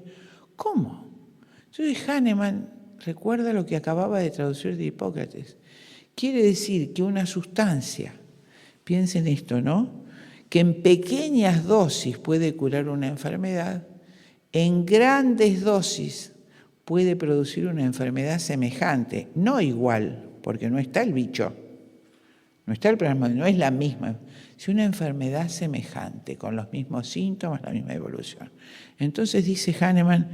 ¿Cómo? Entonces Hahnemann recuerda lo que acababa de traducir de Hipócrates. Quiere decir que una sustancia, piensen esto, ¿no?, que en pequeñas dosis puede curar una enfermedad, en grandes dosis puede producir una enfermedad semejante, no igual, porque no está el bicho, no está el problema, no es la misma, sino una enfermedad semejante, con los mismos síntomas, la misma evolución. Entonces dice Hahnemann,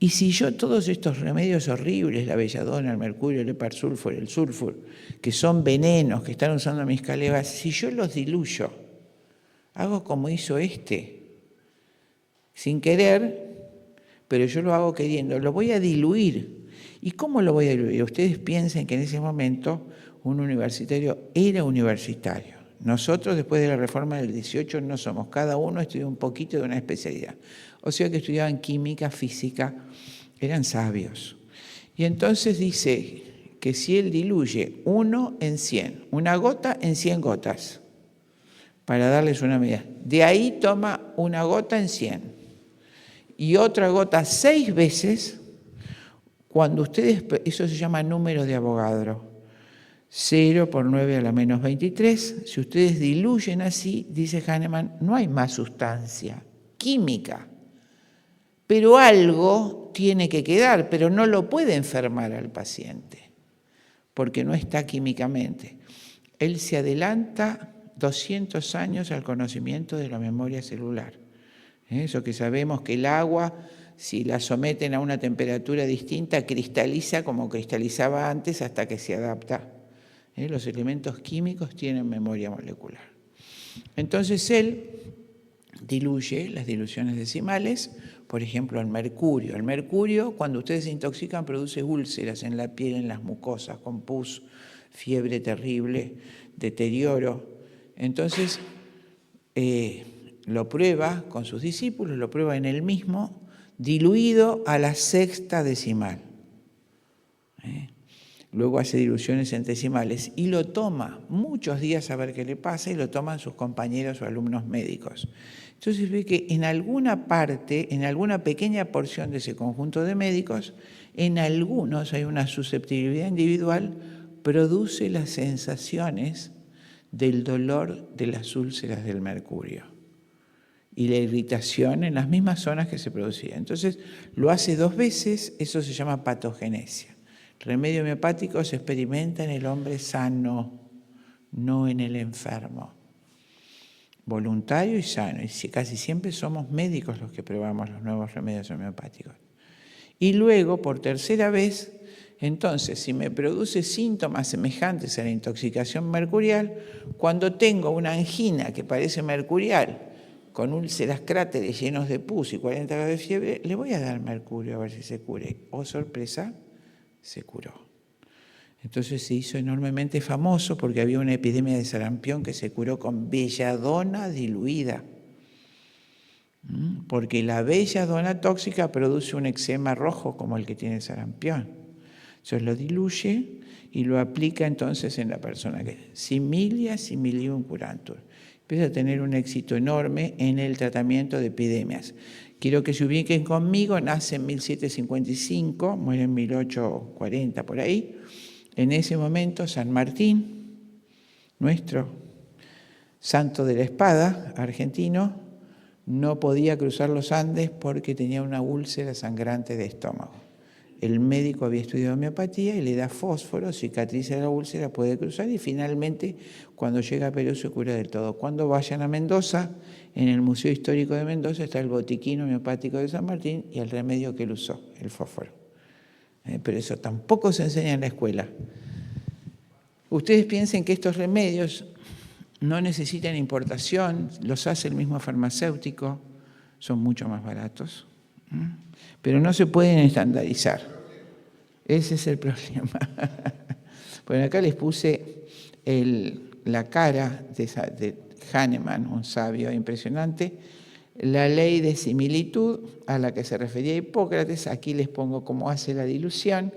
y si yo todos estos remedios horribles, la belladona, el mercurio, el eparsulfuro, el sulfur, que son venenos que están usando mis colegas, si yo los diluyo, hago como hizo sin querer, pero yo lo hago queriendo, lo voy a diluir. ¿Y cómo lo voy a diluir? Ustedes piensen que en ese momento un universitario era universitario, Nosotros, después de la reforma del 18, no somos. Cada uno estudió un poquito de una especialidad. O sea que estudiaban química, física, eran sabios. Y entonces dice que si él diluye 1 en 100, una gota en 100 gotas, para darles una medida, de ahí toma una gota en 100 y otra gota 6 veces, cuando ustedes, eso se llama número de Avogadro, 0 por 9 a la menos 23, si ustedes diluyen así, dice Hahnemann, no hay más sustancia química, pero algo tiene que quedar, pero no lo puede enfermar al paciente, porque no está químicamente. Él se adelanta 200 años al conocimiento de la memoria celular. Eso que sabemos que el agua, si la someten a una temperatura distinta, cristaliza como cristalizaba antes hasta que se adapta. Los elementos químicos tienen memoria molecular. Entonces él diluye las diluciones decimales, por ejemplo, el mercurio. El mercurio, cuando ustedes se intoxican, produce úlceras en la piel, en las mucosas, con pus, fiebre terrible, deterioro. Entonces, lo prueba con sus discípulos, lo prueba en él mismo, diluido a la sexta decimal. Luego hace diluciones en decimales y lo toma muchos días a ver qué le pasa y lo toman sus compañeros o alumnos médicos. Entonces ve que en alguna parte, en alguna pequeña porción de ese conjunto de médicos, en algunos hay una susceptibilidad individual, produce las sensaciones del dolor de las úlceras del mercurio y la irritación en las mismas zonas que se producía. Entonces lo hace 2 veces, eso se llama patogenesia. El remedio homeopático se experimenta en el hombre sano, no en el enfermo. Voluntario y sano. Y casi siempre somos médicos los que probamos los nuevos remedios homeopáticos. Y luego, por tercera vez, entonces, si me produce síntomas semejantes a la intoxicación mercurial, cuando tengo una angina que parece mercurial, con úlceras cráteres llenos de pus y 40 grados de fiebre, le voy a dar mercurio a ver si se cure. Oh, sorpresa, se curó. Entonces se hizo enormemente famoso porque había una epidemia de sarampión que se curó con belladona diluida. Porque la belladona tóxica produce un eczema rojo como el que tiene el sarampión. Entonces lo diluye y lo aplica entonces en la persona que similia similium curantur. Empieza a tener un éxito enorme en el tratamiento de epidemias. Quiero que se ubiquen conmigo, nace en 1755, muere en 1840 por ahí. En ese momento San Martín, nuestro santo de la espada argentino, no podía cruzar los Andes porque tenía una úlcera sangrante de estómago. El médico había estudiado homeopatía y le da fósforo, cicatriza la úlcera, puede cruzar y finalmente cuando llega a Perú se cura del todo. Cuando vayan a Mendoza, en el Museo Histórico de Mendoza está el botiquín homeopático de San Martín y el remedio que él usó, el fósforo. Pero eso tampoco se enseña en la escuela. Ustedes piensen que estos remedios no necesitan importación, los hace el mismo farmacéutico, son mucho más baratos, pero no se pueden estandarizar. Ese es el problema. Bueno, acá les puse la cara de Hahnemann, un sabio impresionante, la ley de similitud a la que se refería Hipócrates. Aquí les pongo cómo hace la dilución.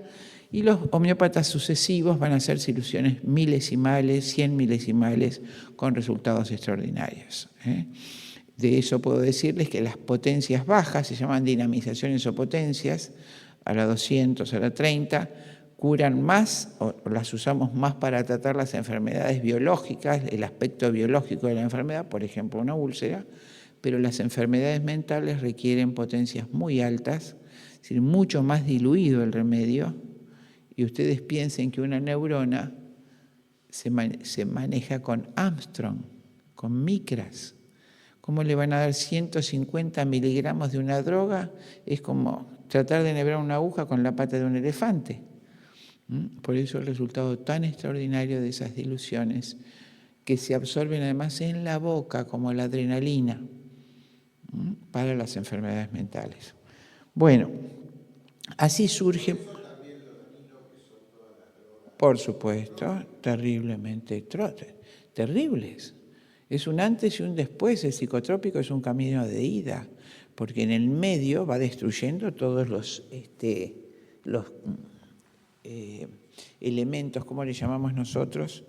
Y los homeópatas sucesivos van a hacer diluciones milesimales, 100 milesimales, con resultados extraordinarios. De eso puedo decirles que las potencias bajas, se llaman dinamizaciones o potencias, a la 200, a la 30, curan más, o las usamos más para tratar las enfermedades biológicas, el aspecto biológico de la enfermedad, por ejemplo, una úlcera, pero las enfermedades mentales requieren potencias muy altas, es decir, mucho más diluido el remedio. Y ustedes piensen que una neurona se maneja con Armstrong, con micras. ¿Cómo le van a dar 150 miligramos de una droga? Es como tratar de enhebrar una aguja con la pata de un elefante. Por eso el resultado tan extraordinario de esas diluciones, que se absorben además en la boca como la adrenalina, para las enfermedades mentales. Bueno, así surge... Por supuesto, terriblemente terribles. Es un antes y un después. El psicotrópico es un camino de ida, porque en el medio va destruyendo todos los elementos, ¿cómo le llamamos nosotros?,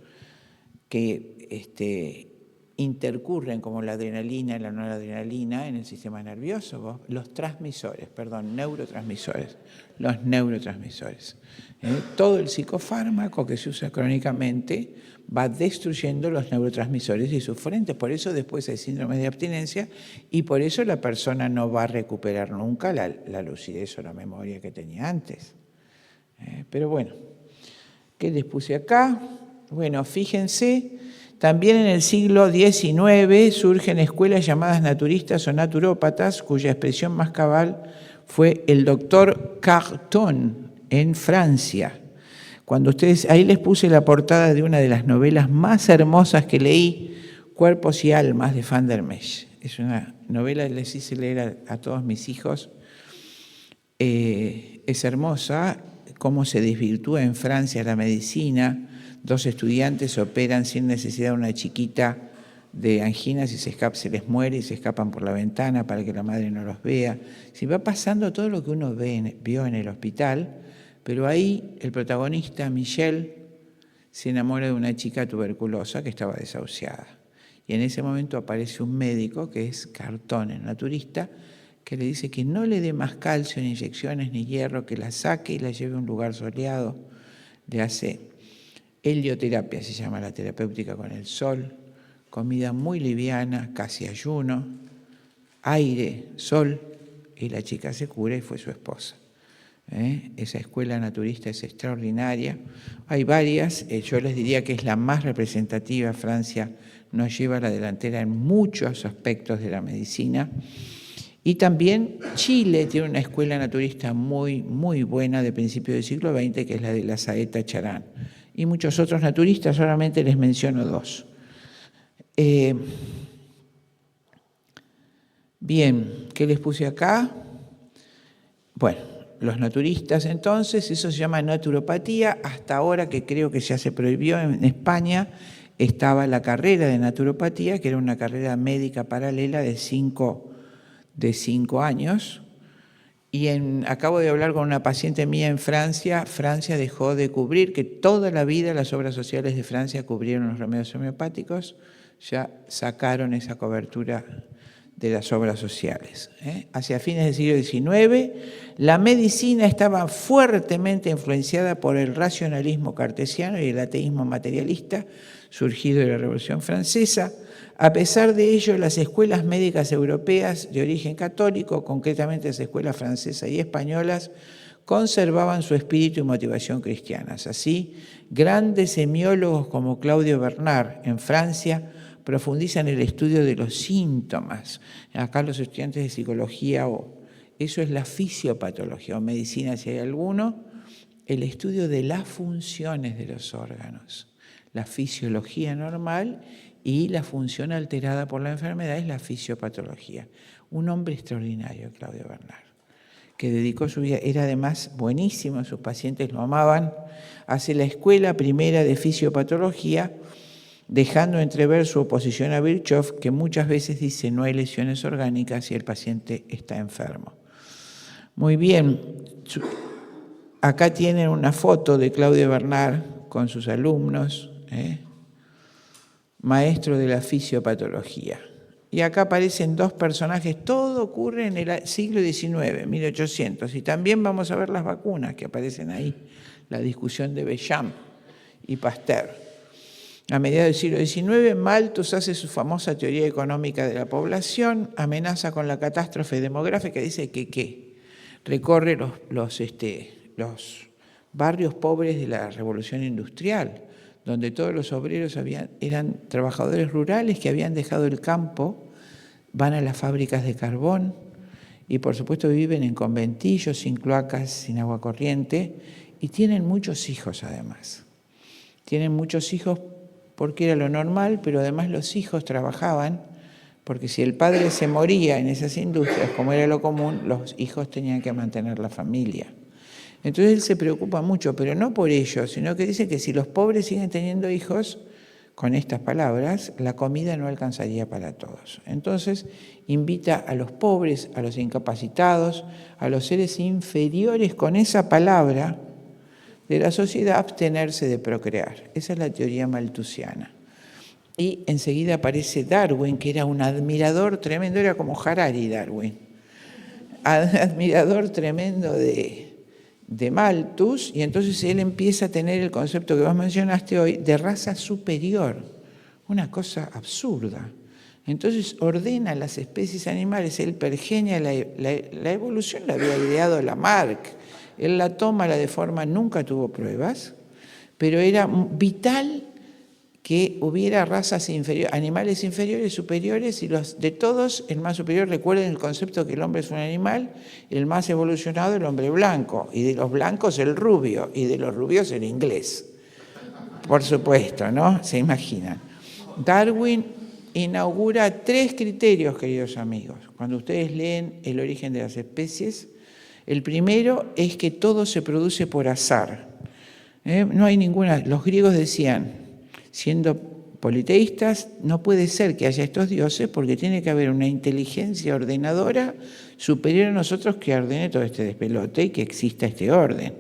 que intercurren como la adrenalina y la noradrenalina en el sistema nervioso. Los transmisores, neurotransmisores. Los neurotransmisores. Todo el psicofármaco que se usa crónicamente va destruyendo los neurotransmisores y sus fuentes. Por eso después hay síndrome de abstinencia y por eso la persona no va a recuperar nunca la lucidez o la memoria que tenía antes. Pero bueno, ¿qué les puse acá? Bueno, fíjense, también en el siglo XIX surgen escuelas llamadas naturistas o naturópatas, cuya expresión más cabal fue el doctor Carton en Francia. Cuando ustedes, ahí les puse la portada de una de las novelas más hermosas que leí, Cuerpos y Almas, de Van der Mesch. Es una novela que les hice leer a todos mis hijos. Es hermosa, cómo se desvirtúa en Francia la medicina. 2 estudiantes operan sin necesidad de una chiquita de anginas y se les muere y se escapan por la ventana para que la madre no los vea. Se va pasando todo lo que uno vio en el hospital, pero ahí el protagonista, Michel, se enamora de una chica tuberculosa que estaba desahuciada. Y en ese momento aparece un médico, que es Carton, el naturista, que le dice que no le dé más calcio, ni inyecciones, ni hierro, que la saque y la lleve a un lugar soleado. Le hace helioterapia, se llama la terapéutica con el sol, comida muy liviana, casi ayuno, aire, sol, y la chica se cura y fue su esposa. Esa escuela naturista es extraordinaria. Hay varias, yo les diría que es la más representativa. Francia nos lleva a la delantera en muchos aspectos de la medicina. Y también Chile tiene una escuela naturista muy, muy buena de principios del siglo XX, que es la de la Saeta Charán. Y muchos otros naturistas, solamente les menciono 2. Bien, ¿qué les puse acá? Bueno, los naturistas entonces, eso se llama naturopatía. Hasta ahora, que creo que ya se prohibió en España, estaba la carrera de naturopatía, que era una carrera médica paralela de 5 años. Y acabo de hablar con una paciente mía en Francia. Francia dejó de cubrir, que toda la vida las obras sociales de Francia cubrieron los remedios homeopáticos, ya sacaron esa cobertura de las obras sociales. Hacia fines del siglo XIX, la medicina estaba fuertemente influenciada por el racionalismo cartesiano y el ateísmo materialista, surgido de la Revolución Francesa. A pesar de ello, las escuelas médicas europeas de origen católico, concretamente las escuelas francesas y españolas, conservaban su espíritu y motivación cristianas. Así, grandes semiólogos como Claudio Bernard en Francia profundizan el estudio de los síntomas. Acá los estudiantes de psicología, eso es la fisiopatología, o medicina si hay alguno, el estudio de las funciones de los órganos. La fisiología normal y la función alterada por la enfermedad es la fisiopatología. Un hombre extraordinario, Claudio Bernard, que dedicó su vida, era además buenísimo, sus pacientes lo amaban. Hace la escuela primera de fisiopatología, dejando entrever su oposición a Virchow, que muchas veces dice no hay lesiones orgánicas y el paciente está enfermo. Muy bien, acá tienen una foto de Claudio Bernard con sus alumnos, maestro de la fisiopatología. Y acá aparecen 2 personajes, todo ocurre en el siglo XIX, 1800, y también vamos a ver las vacunas que aparecen ahí, la discusión de Béchamp y Pasteur. A mediados del siglo XIX, Malthus hace su famosa teoría económica de la población, amenaza con la catástrofe demográfica, dice que recorre los barrios pobres de la Revolución Industrial, donde todos los obreros eran trabajadores rurales que habían dejado el campo, van a las fábricas de carbón y por supuesto viven en conventillos, sin cloacas, sin agua corriente, y tienen muchos hijos además. Tienen muchos hijos porque era lo normal, pero además los hijos trabajaban, porque si el padre se moría en esas industrias, como era lo común, los hijos tenían que mantener la familia. Entonces él se preocupa mucho, pero no por ello, sino que dice que si los pobres siguen teniendo hijos, con estas palabras, la comida no alcanzaría para todos. Entonces, invita a los pobres, a los incapacitados, a los seres inferiores con esa palabra de la sociedad a abstenerse de procrear. Esa es la teoría malthusiana. Y enseguida aparece Darwin, que era un admirador tremendo, era como Harari Darwin, admirador tremendo de Malthus, y entonces él empieza a tener el concepto que vos mencionaste hoy de raza superior, una cosa absurda. Entonces ordena las especies animales, él pergenia la evolución, la había ideado Lamarck, él la toma, la deforma, nunca tuvo pruebas, pero era vital que hubiera razas inferiores, animales inferiores, superiores, y los de todos, el más superior, recuerden el concepto que el hombre es un animal, el más evolucionado el hombre blanco, y de los blancos el rubio, y de los rubios el inglés. Por supuesto, ¿no? Se imaginan. Darwin inaugura 3 criterios, queridos amigos. Cuando ustedes leen El origen de las especies, el primero es que todo se produce por azar. No hay ninguna, los griegos decían, siendo politeístas, no puede ser que haya estos dioses porque tiene que haber una inteligencia ordenadora superior a nosotros que ordene todo este despelote y que exista este orden.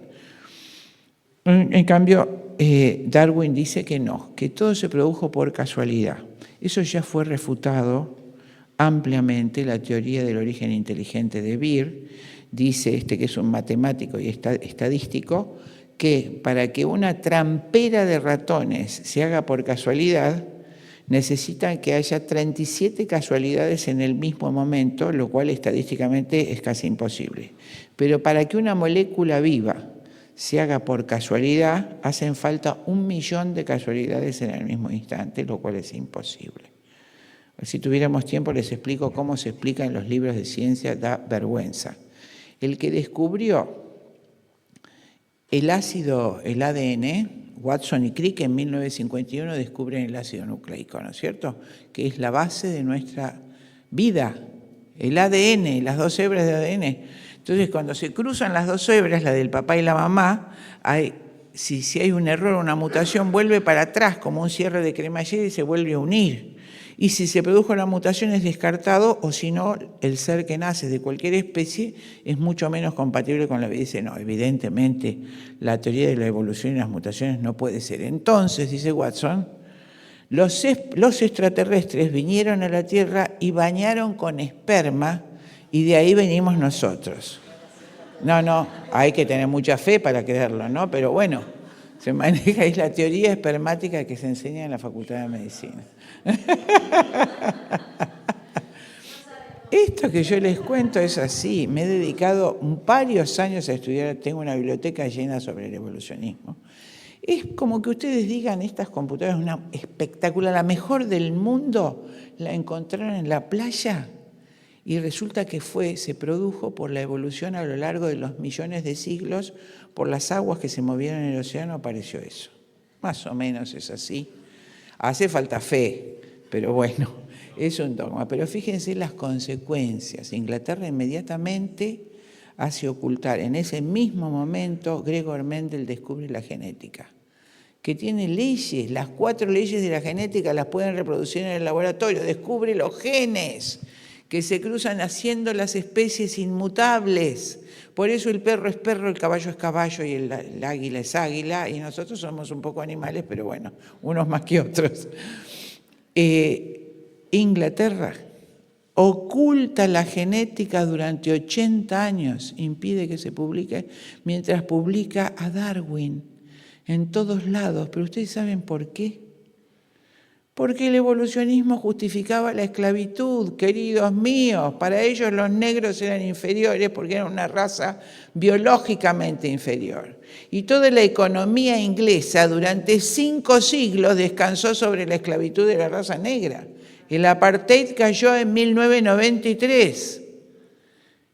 En cambio, Darwin dice que no, que todo se produjo por casualidad. Eso ya fue refutado ampliamente. La teoría del origen inteligente de Beer dice, que es un matemático y estadístico, que para que una trampera de ratones se haga por casualidad, necesitan que haya 37 casualidades en el mismo momento, lo cual estadísticamente es casi imposible. Pero para que una molécula viva se haga por casualidad, hacen falta 1.000.000 de casualidades en el mismo instante, lo cual es imposible. Si tuviéramos tiempo les explico cómo se explica en los libros de ciencia, da vergüenza. El que descubrió el ácido, el ADN, Watson y Crick en 1951 descubren el ácido nucleico, ¿no es cierto? Que es la base de nuestra vida, el ADN, las 2 hebras de ADN. Entonces, cuando se cruzan las 2 hebras, la del papá y la mamá, si hay un error o una mutación, vuelve para atrás como un cierre de cremallera y se vuelve a unir. Y si se produjo la mutación es descartado, o si no, el ser que nace de cualquier especie es mucho menos compatible con la vida. Dice, no, evidentemente la teoría de la evolución y las mutaciones no puede ser. Entonces, dice Watson, los extraterrestres vinieron a la Tierra y bañaron con esperma y de ahí venimos nosotros. No, hay que tener mucha fe para creerlo, ¿no? Pero bueno, se maneja ahí la teoría espermática que se enseña en la Facultad de Medicina. Esto que yo les cuento es así. Me he dedicado varios años a estudiar, tengo una biblioteca llena sobre el evolucionismo. Es como que ustedes digan, estas computadoras, una espectacular, la mejor del mundo, la encontraron en la playa y resulta que se produjo por la evolución a lo largo de los millones de siglos, por las aguas que se movieron en el océano, apareció eso. Más o menos es así. Hace falta fe, pero bueno, es un dogma. Pero fíjense las consecuencias. Inglaterra inmediatamente hace ocultar. En ese mismo momento, Gregor Mendel descubre la genética, que tiene leyes. Las 4 leyes de la genética las pueden reproducir en el laboratorio. Descubre los genes que se cruzan haciendo las especies inmutables. Por eso el perro es perro, el caballo es caballo y el águila es águila, y nosotros somos un poco animales, pero bueno, unos más que otros. Inglaterra oculta la genética durante 80 años, impide que se publique, mientras publica a Darwin en todos lados. Pero ustedes saben por qué. Porque el evolucionismo justificaba la esclavitud, queridos míos. Para ellos los negros eran inferiores porque eran una raza biológicamente inferior. Y toda la economía inglesa durante 5 siglos descansó sobre la esclavitud de la raza negra. El apartheid cayó en 1993.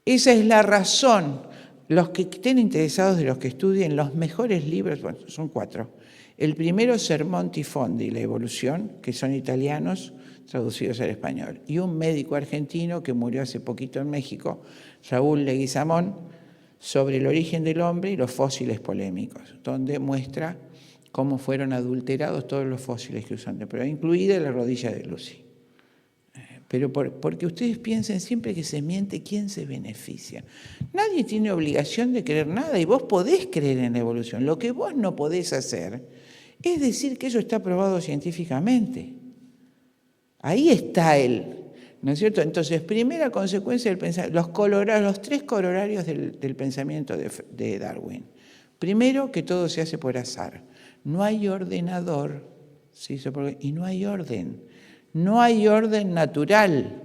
Esa es la razón. Los que estén interesados, de los que estudien los mejores libros, bueno, son 4. El primero, Sermonti Fondi, La evolución, que son italianos traducidos al español. Y un médico argentino que murió hace poquito en México, Raúl Leguizamón, sobre el origen del hombre y los fósiles polémicos, donde muestra cómo fueron adulterados todos los fósiles que usan de prueba, incluida la rodilla de Lucy. Pero porque ustedes piensen siempre que se miente, ¿quién se beneficia? Nadie tiene obligación de creer nada y vos podés creer en la evolución. Lo que vos no podés hacer es decir que eso está probado científicamente. Ahí está ¿no es cierto? Entonces, primera consecuencia del pensamiento, los 3 corolarios del pensamiento de Darwin. Primero, que todo se hace por azar. No hay ordenador, y no hay orden. No hay orden natural.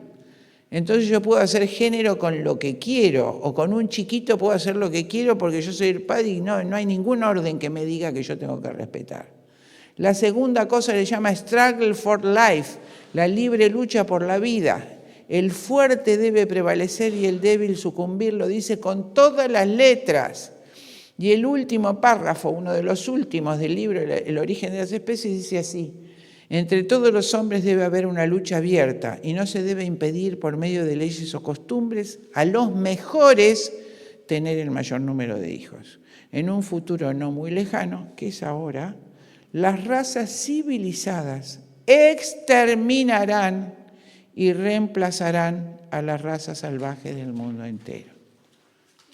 Entonces yo puedo hacer género con lo que quiero, o con un chiquito puedo hacer lo que quiero porque yo soy el padre y no hay ningún orden que me diga que yo tengo que respetar. La segunda cosa le llama struggle for life, la libre lucha por la vida. El fuerte debe prevalecer y el débil sucumbir, lo dice con todas las letras. Y el último párrafo, uno de los últimos del libro, El origen de las especies, dice así: entre todos los hombres debe haber una lucha abierta y no se debe impedir por medio de leyes o costumbres a los mejores tener el mayor número de hijos. En un futuro no muy lejano, que es ahora, las razas civilizadas exterminarán y reemplazarán a las razas salvajes del mundo entero.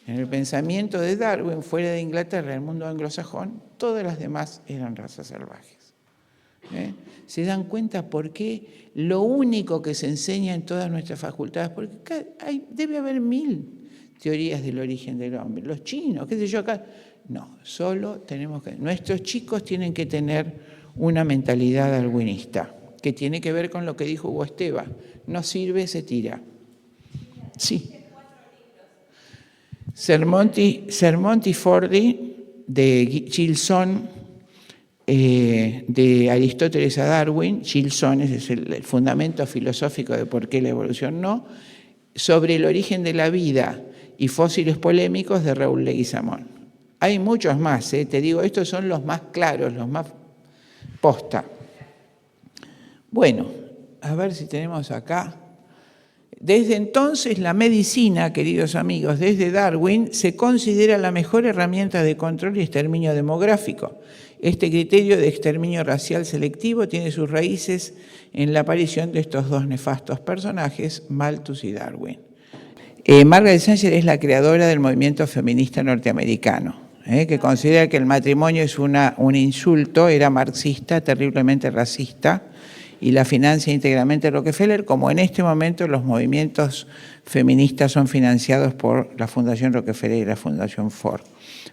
En el pensamiento de Darwin, fuera de Inglaterra, el mundo anglosajón, todas las demás eran razas salvajes. ¿Se dan cuenta por qué lo único que se enseña en todas nuestras facultades? Porque debe haber 1000 teorías del origen del hombre. Los chinos, qué sé yo, acá. No, solo tenemos que... Nuestros chicos tienen que tener una mentalidad darwinista, que tiene que ver con lo que dijo Hugo Esteban. No sirve, se tira. Sí. Sermonti Fordi, de Gilson, de Aristóteles a Darwin, Gilson es el fundamento filosófico de por qué la evolución no, sobre el origen de la vida y fósiles polémicos de Raúl Leguizamón. Hay muchos más, te digo, estos son los más claros, los más posta. Bueno, a ver si tenemos acá. Desde entonces la medicina, queridos amigos, desde Darwin, se considera la mejor herramienta de control y exterminio demográfico. Este criterio de exterminio racial selectivo tiene sus raíces en la aparición de estos 2 nefastos personajes, Malthus y Darwin. Margaret Sanger es la creadora del movimiento feminista norteamericano, que considera que el matrimonio es un insulto, era marxista, terriblemente racista, y la financia íntegramente Rockefeller, como en este momento los movimientos feministas son financiados por la Fundación Rockefeller y la Fundación Ford.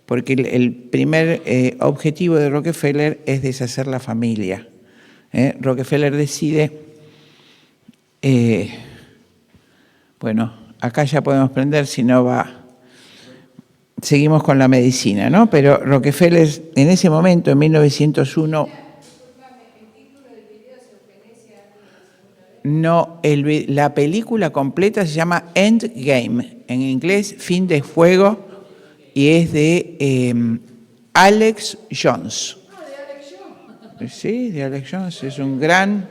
Porque el primer objetivo de Rockefeller es deshacer la familia. Rockefeller decide, bueno, acá ya podemos prender, si no va, seguimos con la medicina, ¿no? Pero Rockefeller en ese momento, en 1901... No, la película completa se llama Endgame, en inglés, fin de juego, y es de Alex Jones. Sí, de Alex Jones, es un gran...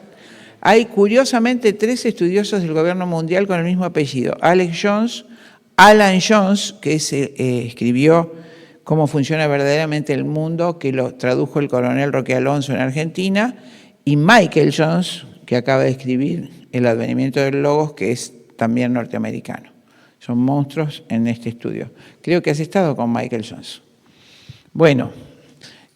Hay curiosamente 3 estudiosos del gobierno mundial con el mismo apellido. Alex Jones, Alan Jones, que escribió Cómo funciona verdaderamente el mundo, que lo tradujo el coronel Roque Alonso en Argentina, y Michael Jones, que acaba de escribir El advenimiento del logos, que es también norteamericano. Son monstruos en este estudio. Creo que has estado con Michael Jones. Bueno,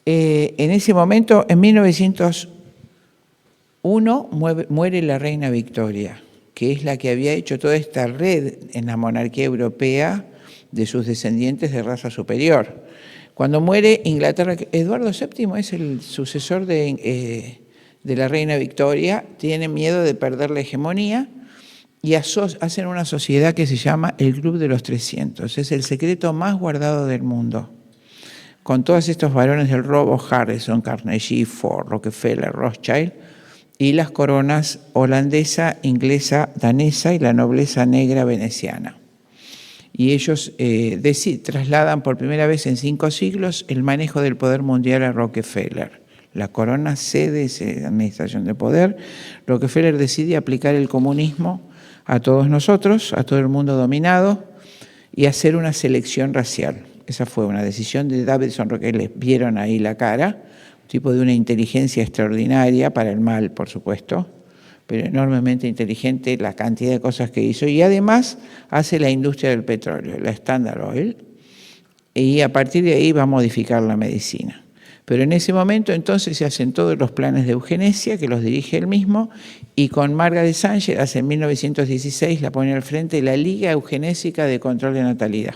en ese momento, en 1901, muere la reina Victoria, que es la que había hecho toda esta red en la monarquía europea de sus descendientes de raza superior. Cuando muere Inglaterra, Eduardo VII es el sucesor de la reina Victoria, tiene miedo de perder la hegemonía y hacen una sociedad que se llama el Club de los 300. Es el secreto más guardado del mundo. Con todos estos varones del robo, Harrison, Carnegie, Ford, Rockefeller, Rothschild, y las coronas holandesa, inglesa, danesa y la nobleza negra veneciana. Y ellos trasladan por primera vez en 5 siglos el manejo del poder mundial a Rockefeller. La corona cede esa administración de poder. Rockefeller decide aplicar el comunismo a todos nosotros, a todo el mundo dominado, y hacer una selección racial. Esa fue una decisión de Davidson, que les vieron ahí la cara, tipo de una inteligencia extraordinaria, para el mal, por supuesto, pero enormemente inteligente la cantidad de cosas que hizo. Y además hace la industria del petróleo, la Standard Oil, y a partir de ahí va a modificar la medicina. Pero en ese momento entonces se hacen todos los planes de eugenesia, que los dirige él mismo, y con Margaret Sanger, hace en 1916, la pone al frente la Liga Eugenésica de Control de Natalidad.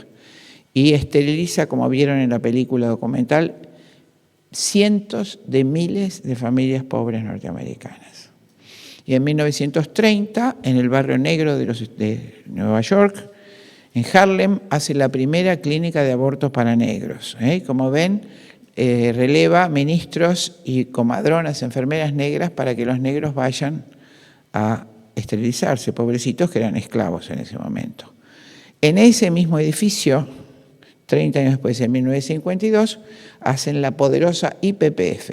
Y esteriliza, como vieron en la película documental, cientos de miles de familias pobres norteamericanas. Y en 1930, en el barrio negro de Nueva York, en Harlem, hace la primera clínica de abortos para negros. Como ven, releva ministros y comadronas, enfermeras negras, para que los negros vayan a esterilizarse, pobrecitos que eran esclavos en ese momento. En ese mismo edificio, 30 años después, en 1952, hacen la poderosa IPPF,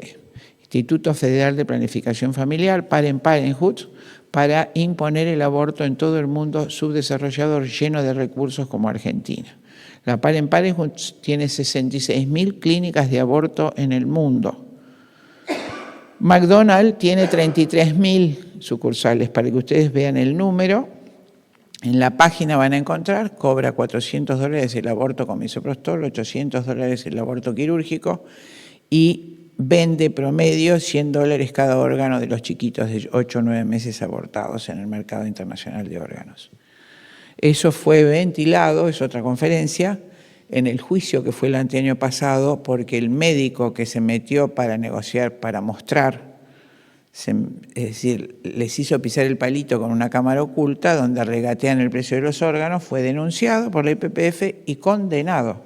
Instituto Federal de Planificación Familiar, Planned Parenthood, para imponer el aborto en todo el mundo subdesarrollado lleno de recursos como Argentina. La Planned Parenthood tiene 66.000 clínicas de aborto en el mundo. McDonald's tiene 33.000 sucursales, para que ustedes vean el número. En la página van a encontrar, cobra $400 el aborto con misoprostol, $800 el aborto quirúrgico, y vende promedio $100 cada órgano de los chiquitos de 8 o 9 meses abortados en el mercado internacional de órganos. Eso fue ventilado, es otra conferencia, en el juicio que fue el anteaño pasado, porque el médico que se metió para negociar, para mostrar, es decir, les hizo pisar el palito con una cámara oculta donde regatean el precio de los órganos, fue denunciado por la IPPF y condenado.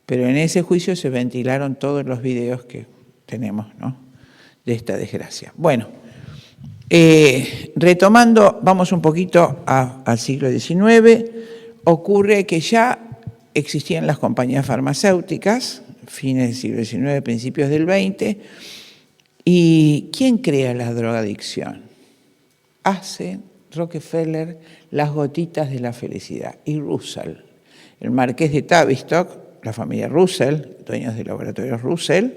Pero en ese juicio se ventilaron todos los videos que tenemos, ¿no?, de esta desgracia. Bueno, retomando, vamos un poquito al siglo XIX, ocurre que ya existían las compañías farmacéuticas, fines del siglo XIX, principios del XX, ¿y quién crea la drogadicción? Hace Rockefeller las gotitas de la felicidad, y Russell, el marqués de Tavistock, la familia Russell, dueños de laboratorios Russell,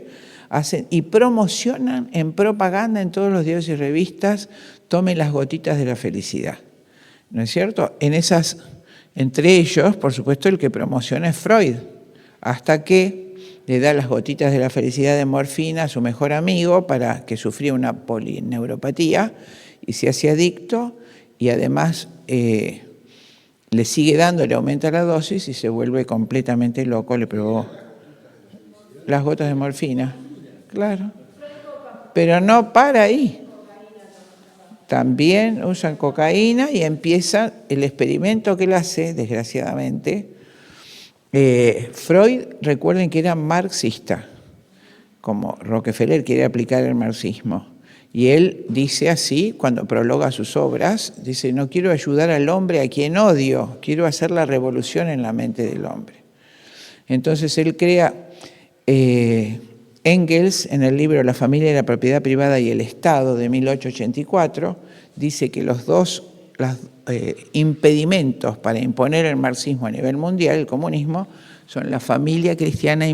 hacen y promocionan en propaganda en todos los diarios y revistas, tomen las gotitas de la felicidad, ¿no es cierto? Entre ellos, por supuesto, el que promociona es Freud, hasta que le da las gotitas de la felicidad de morfina a su mejor amigo para que sufría una polineuropatía y se hace adicto, y además le sigue dando, le aumenta la dosis y se vuelve completamente loco, le probó las gotas de morfina, claro, pero no para ahí. También usan cocaína y empieza el experimento que él hace, desgraciadamente. Freud, recuerden que era marxista, como Rockefeller quiere aplicar el marxismo. Y él dice así, cuando prologa sus obras, dice: no quiero ayudar al hombre a quien odio, quiero hacer la revolución en la mente del hombre. Entonces él crea, Engels, en el libro La familia y la propiedad privada y el Estado, de 1884, dice que los dos impedimentos para imponer el marxismo a nivel mundial, el comunismo, son la familia cristiana y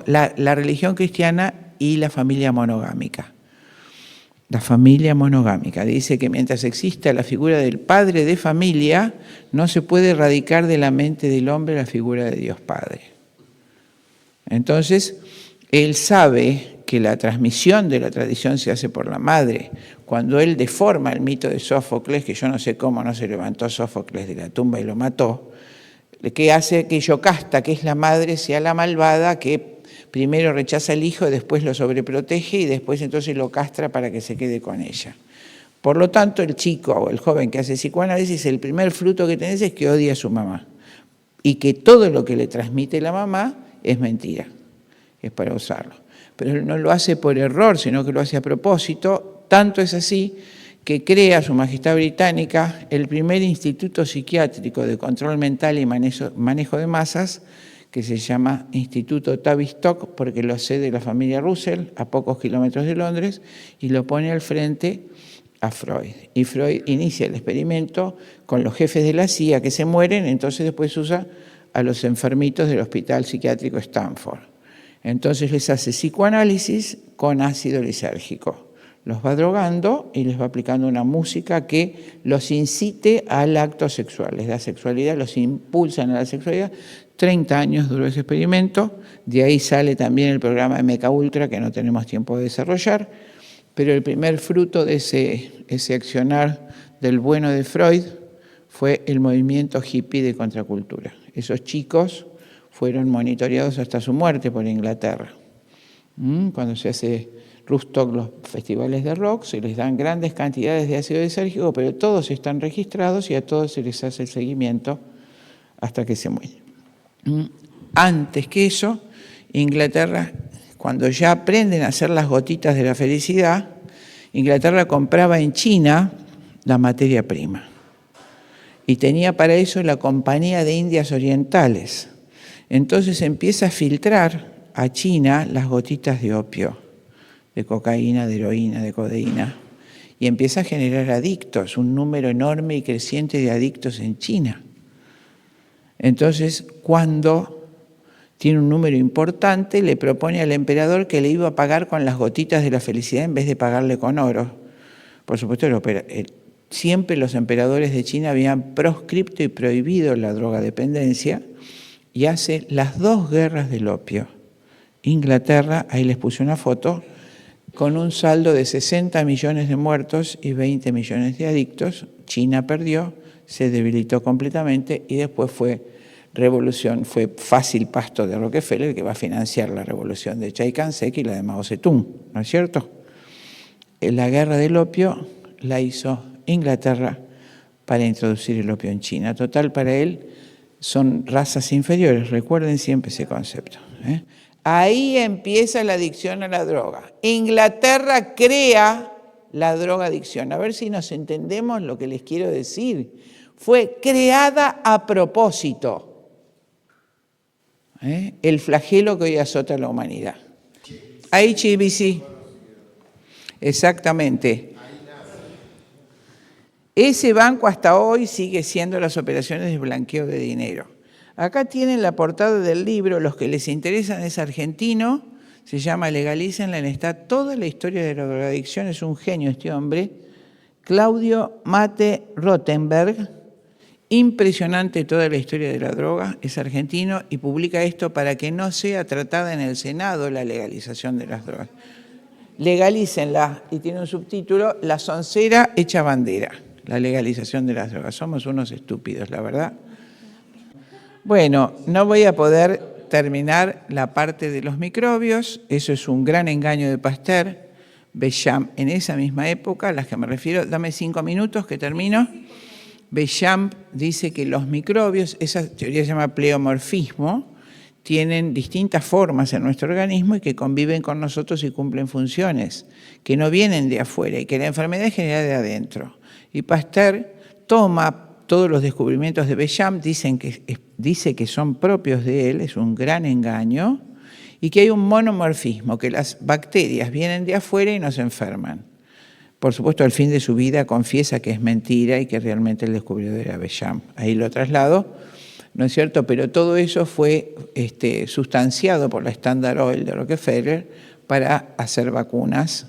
la religión cristiana y la familia monogámica. La familia monogámica dice que mientras exista la figura del padre de familia, no se puede erradicar de la mente del hombre la figura de Dios Padre. Entonces, él sabe que la transmisión de la tradición se hace por la madre. Cuando él deforma el mito de Sófocles, que yo no sé cómo no se levantó Sófocles de la tumba y lo mató, que hace que Yocasta, que es la madre, sea la malvada que primero rechaza al hijo, después lo sobreprotege y después entonces lo castra para que se quede con ella. Por lo tanto, el chico o el joven que hace psicoanálisis, el primer fruto que tenés es que odia a su mamá y que todo lo que le transmite la mamá es mentira, es para usarlo. Pero él no lo hace por error, sino que lo hace a propósito. Tanto es así que crea Su Majestad Británica el primer instituto psiquiátrico de control mental y manejo de masas, que se llama Instituto Tavistock, porque lo cede la familia Russell, a pocos kilómetros de Londres, y lo pone al frente a Freud. Y Freud inicia el experimento con los jefes de la CIA que se mueren, entonces después usa a los enfermitos del Hospital Psiquiátrico Stanford. Entonces les hace psicoanálisis con ácido lisérgico. Los va drogando y les va aplicando una música que los incite al acto sexual, les da sexualidad, los impulsan a la sexualidad. 30 años duró ese experimento, de ahí sale también el programa MK Ultra, que no tenemos tiempo de desarrollar, pero el primer fruto de ese accionar del bueno de Freud fue el movimiento hippie de contracultura. Esos chicos fueron monitoreados hasta su muerte por Inglaterra. Cuando se hace Woodstock, los festivales de rock, se les dan grandes cantidades de ácido lisérgico, pero todos están registrados y a todos se les hace el seguimiento hasta que se mueren. Antes que eso, Inglaterra, cuando ya aprenden a hacer las gotitas de la felicidad, Inglaterra compraba en China la materia prima y tenía para eso la Compañía de Indias Orientales. Entonces empieza a filtrar a China las gotitas de opio, de cocaína, de heroína, de codeína, y empieza a generar adictos, un número enorme y creciente de adictos en China. Entonces, cuando tiene un número importante, le propone al emperador que le iba a pagar con las gotitas de la felicidad en vez de pagarle con oro. Por supuesto, siempre los emperadores de China habían proscripto y prohibido la drogadependencia, y hace las 2 guerras del opio. Inglaterra, ahí les puse una foto, con un saldo de 60 millones de muertos y 20 millones de adictos. China perdió, se debilitó completamente y después fue fácil pasto de Rockefeller, que va a financiar la revolución de Chiang Kai-shek y la de Mao Zedong, ¿no es cierto? La guerra del opio la hizo Inglaterra para introducir el opio en China. Total, para él son razas inferiores, recuerden siempre ese concepto, ¿eh? Ahí empieza la adicción a la droga. Inglaterra crea la drogadicción. A ver si nos entendemos lo que les quiero decir. Fue creada a propósito. El flagelo que hoy azota a la humanidad. HBC. Exactamente. Ese banco hasta hoy sigue siendo las operaciones de blanqueo de dinero. Acá tienen la portada del libro, los que les interesan es argentino, se llama Legalícenla, está toda la historia de la drogadicción, es un genio este hombre, Claudio Mate Rothenberg, impresionante toda la historia de la droga, es argentino y publica esto para que no sea tratada en el Senado la legalización de las drogas. Legalícenla, y tiene un subtítulo, La soncera hecha bandera, la legalización de las drogas. Somos unos estúpidos, la verdad. Bueno, no voy a poder terminar la parte de los microbios, eso es un gran engaño de Pasteur, Béchamp en esa misma época, a las que me refiero, dame 5 minutos que termino. Béchamp dice que los microbios, esa teoría se llama pleomorfismo, tienen distintas formas en nuestro organismo y que conviven con nosotros y cumplen funciones, que no vienen de afuera y que la enfermedad es generada de adentro. Y Pasteur toma todos los descubrimientos de Béchamp, dice que son propios de él, es un gran engaño, y que hay un monomorfismo, que las bacterias vienen de afuera y nos enferman. Por supuesto, al fin de su vida confiesa que es mentira y que realmente el descubridor era Béchamp. Ahí lo traslado, ¿no es cierto? Pero todo eso fue sustanciado por la Standard Oil de Rockefeller para hacer vacunas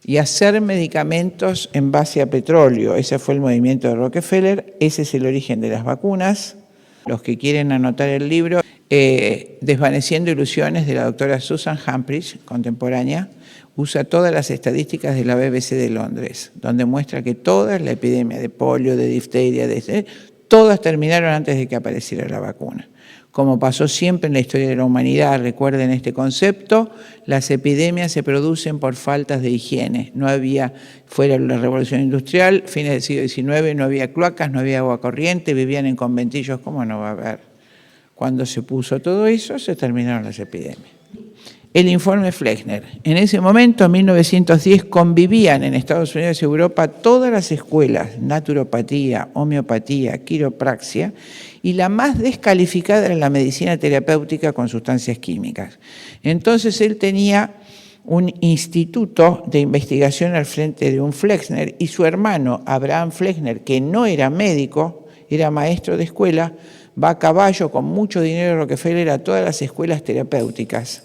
y hacer medicamentos en base a petróleo. Ese fue el movimiento de Rockefeller, ese es el origen de las vacunas. Los que quieren anotar el libro, Desvaneciendo ilusiones, de la doctora Susan Humphries, contemporánea, usa todas las estadísticas de la BBC de Londres, donde muestra que todas, la epidemia de polio, de difteria, todas terminaron antes de que apareciera la vacuna. Como pasó siempre en la historia de la humanidad, recuerden este concepto, las epidemias se producen por faltas de higiene. No había, fuera la revolución industrial, fines del siglo XIX, no había cloacas, no había agua corriente, vivían en conventillos, ¿cómo no va a haber? Cuando se puso todo eso, se terminaron las epidemias. El informe Flexner. En ese momento, en 1910, convivían en Estados Unidos y Europa todas las escuelas, naturopatía, homeopatía, quiropraxia, y la más descalificada era la medicina terapéutica con sustancias químicas. Entonces él tenía un instituto de investigación al frente de un Flexner, y su hermano, Abraham Flexner, que no era médico, era maestro de escuela, va a caballo con mucho dinero de Rockefeller a todas las escuelas terapéuticas.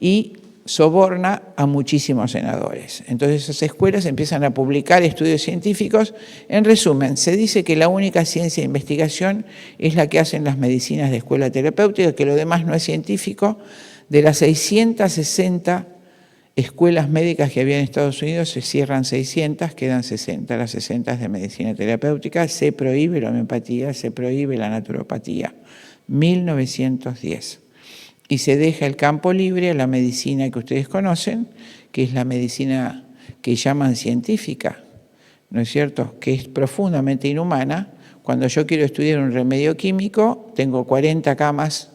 y soborna a muchísimos senadores. Entonces esas escuelas empiezan a publicar estudios científicos. En resumen, se dice que la única ciencia de investigación es la que hacen las medicinas de escuela terapéutica, que lo demás no es científico. De las 660 escuelas médicas que había en Estados Unidos, se cierran 600, quedan 60, las 60 de medicina terapéutica. Se prohíbe la homeopatía, se prohíbe la naturopatía. 1910. Y se deja el campo libre a la medicina que ustedes conocen, que es la medicina que llaman científica, ¿no es cierto?, que es profundamente inhumana. Cuando yo quiero estudiar un remedio químico, tengo 40 camas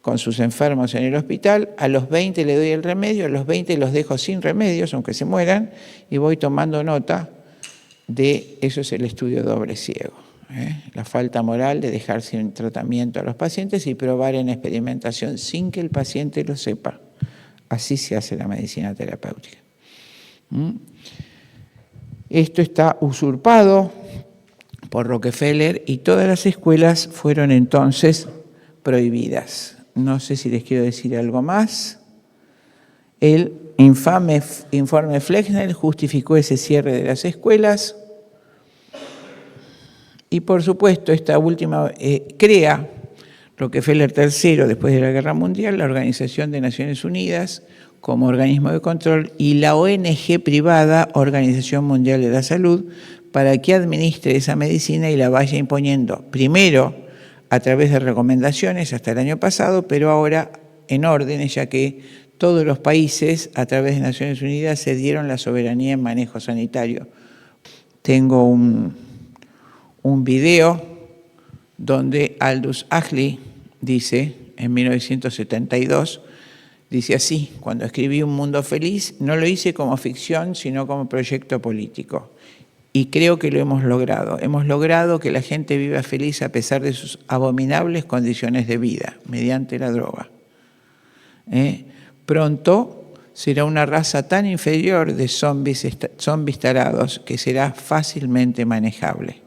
con sus enfermos en el hospital, a los 20 le doy el remedio, a los 20 los dejo sin remedios, aunque se mueran, y voy tomando nota de, eso es el estudio doble ciego. La falta moral de dejar sin tratamiento a los pacientes y probar en experimentación sin que el paciente lo sepa. Así se hace la medicina terapéutica. Esto está usurpado por Rockefeller y todas las escuelas fueron entonces prohibidas. No sé si les quiero decir algo más. El infame informe Flexner justificó ese cierre de las escuelas. Y por supuesto, esta última crea Rockefeller III, después de la Guerra Mundial, la Organización de Naciones Unidas como organismo de control y la ONG privada, Organización Mundial de la Salud, para que administre esa medicina y la vaya imponiendo, primero a través de recomendaciones hasta el año pasado, pero ahora en órdenes, ya que todos los países, a través de Naciones Unidas, se dieron la soberanía en manejo sanitario. Tengo un video donde Aldous Huxley dice, en 1972, dice así: cuando escribí Un Mundo Feliz, no lo hice como ficción, sino como proyecto político. Y creo que lo hemos logrado. Hemos logrado que la gente viva feliz a pesar de sus abominables condiciones de vida, mediante la droga. Pronto será una raza tan inferior de zombies tarados que será fácilmente manejable,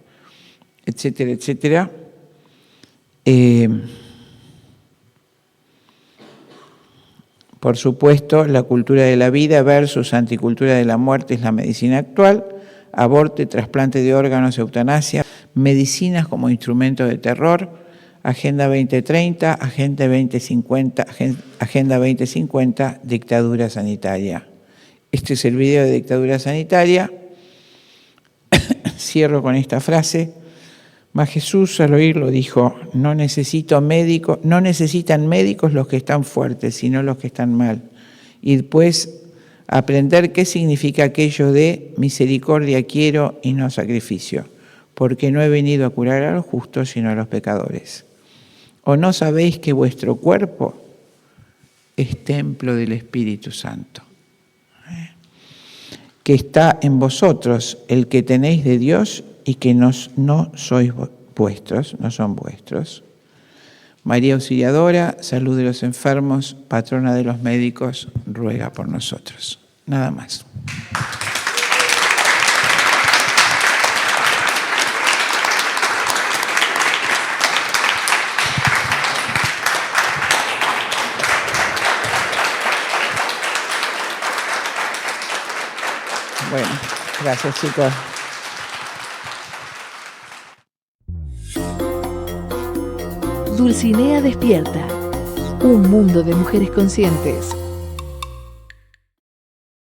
etcétera, etcétera. Por supuesto, la cultura de la vida versus anticultura de la muerte es la medicina actual. Aborto, trasplante de órganos, eutanasia, medicinas como instrumento de terror, Agenda 2030, Agenda 2050, dictadura sanitaria. Este es el video de dictadura sanitaria. Cierro con esta frase. Mas Jesús al oírlo dijo: no necesitan médicos los que están fuertes, sino los que están mal. Y después aprender qué significa aquello de misericordia quiero y no sacrificio, porque no he venido a curar a los justos, sino a los pecadores. ¿O no sabéis que vuestro cuerpo es templo del Espíritu Santo, que está en vosotros, el que tenéis de Dios y que no sois vuestros, no son vuestros? María Auxiliadora, salud de los enfermos, patrona de los médicos, ruega por nosotros. Nada más. Bueno, gracias, chicos. Dulcinea despierta. Un mundo de mujeres conscientes.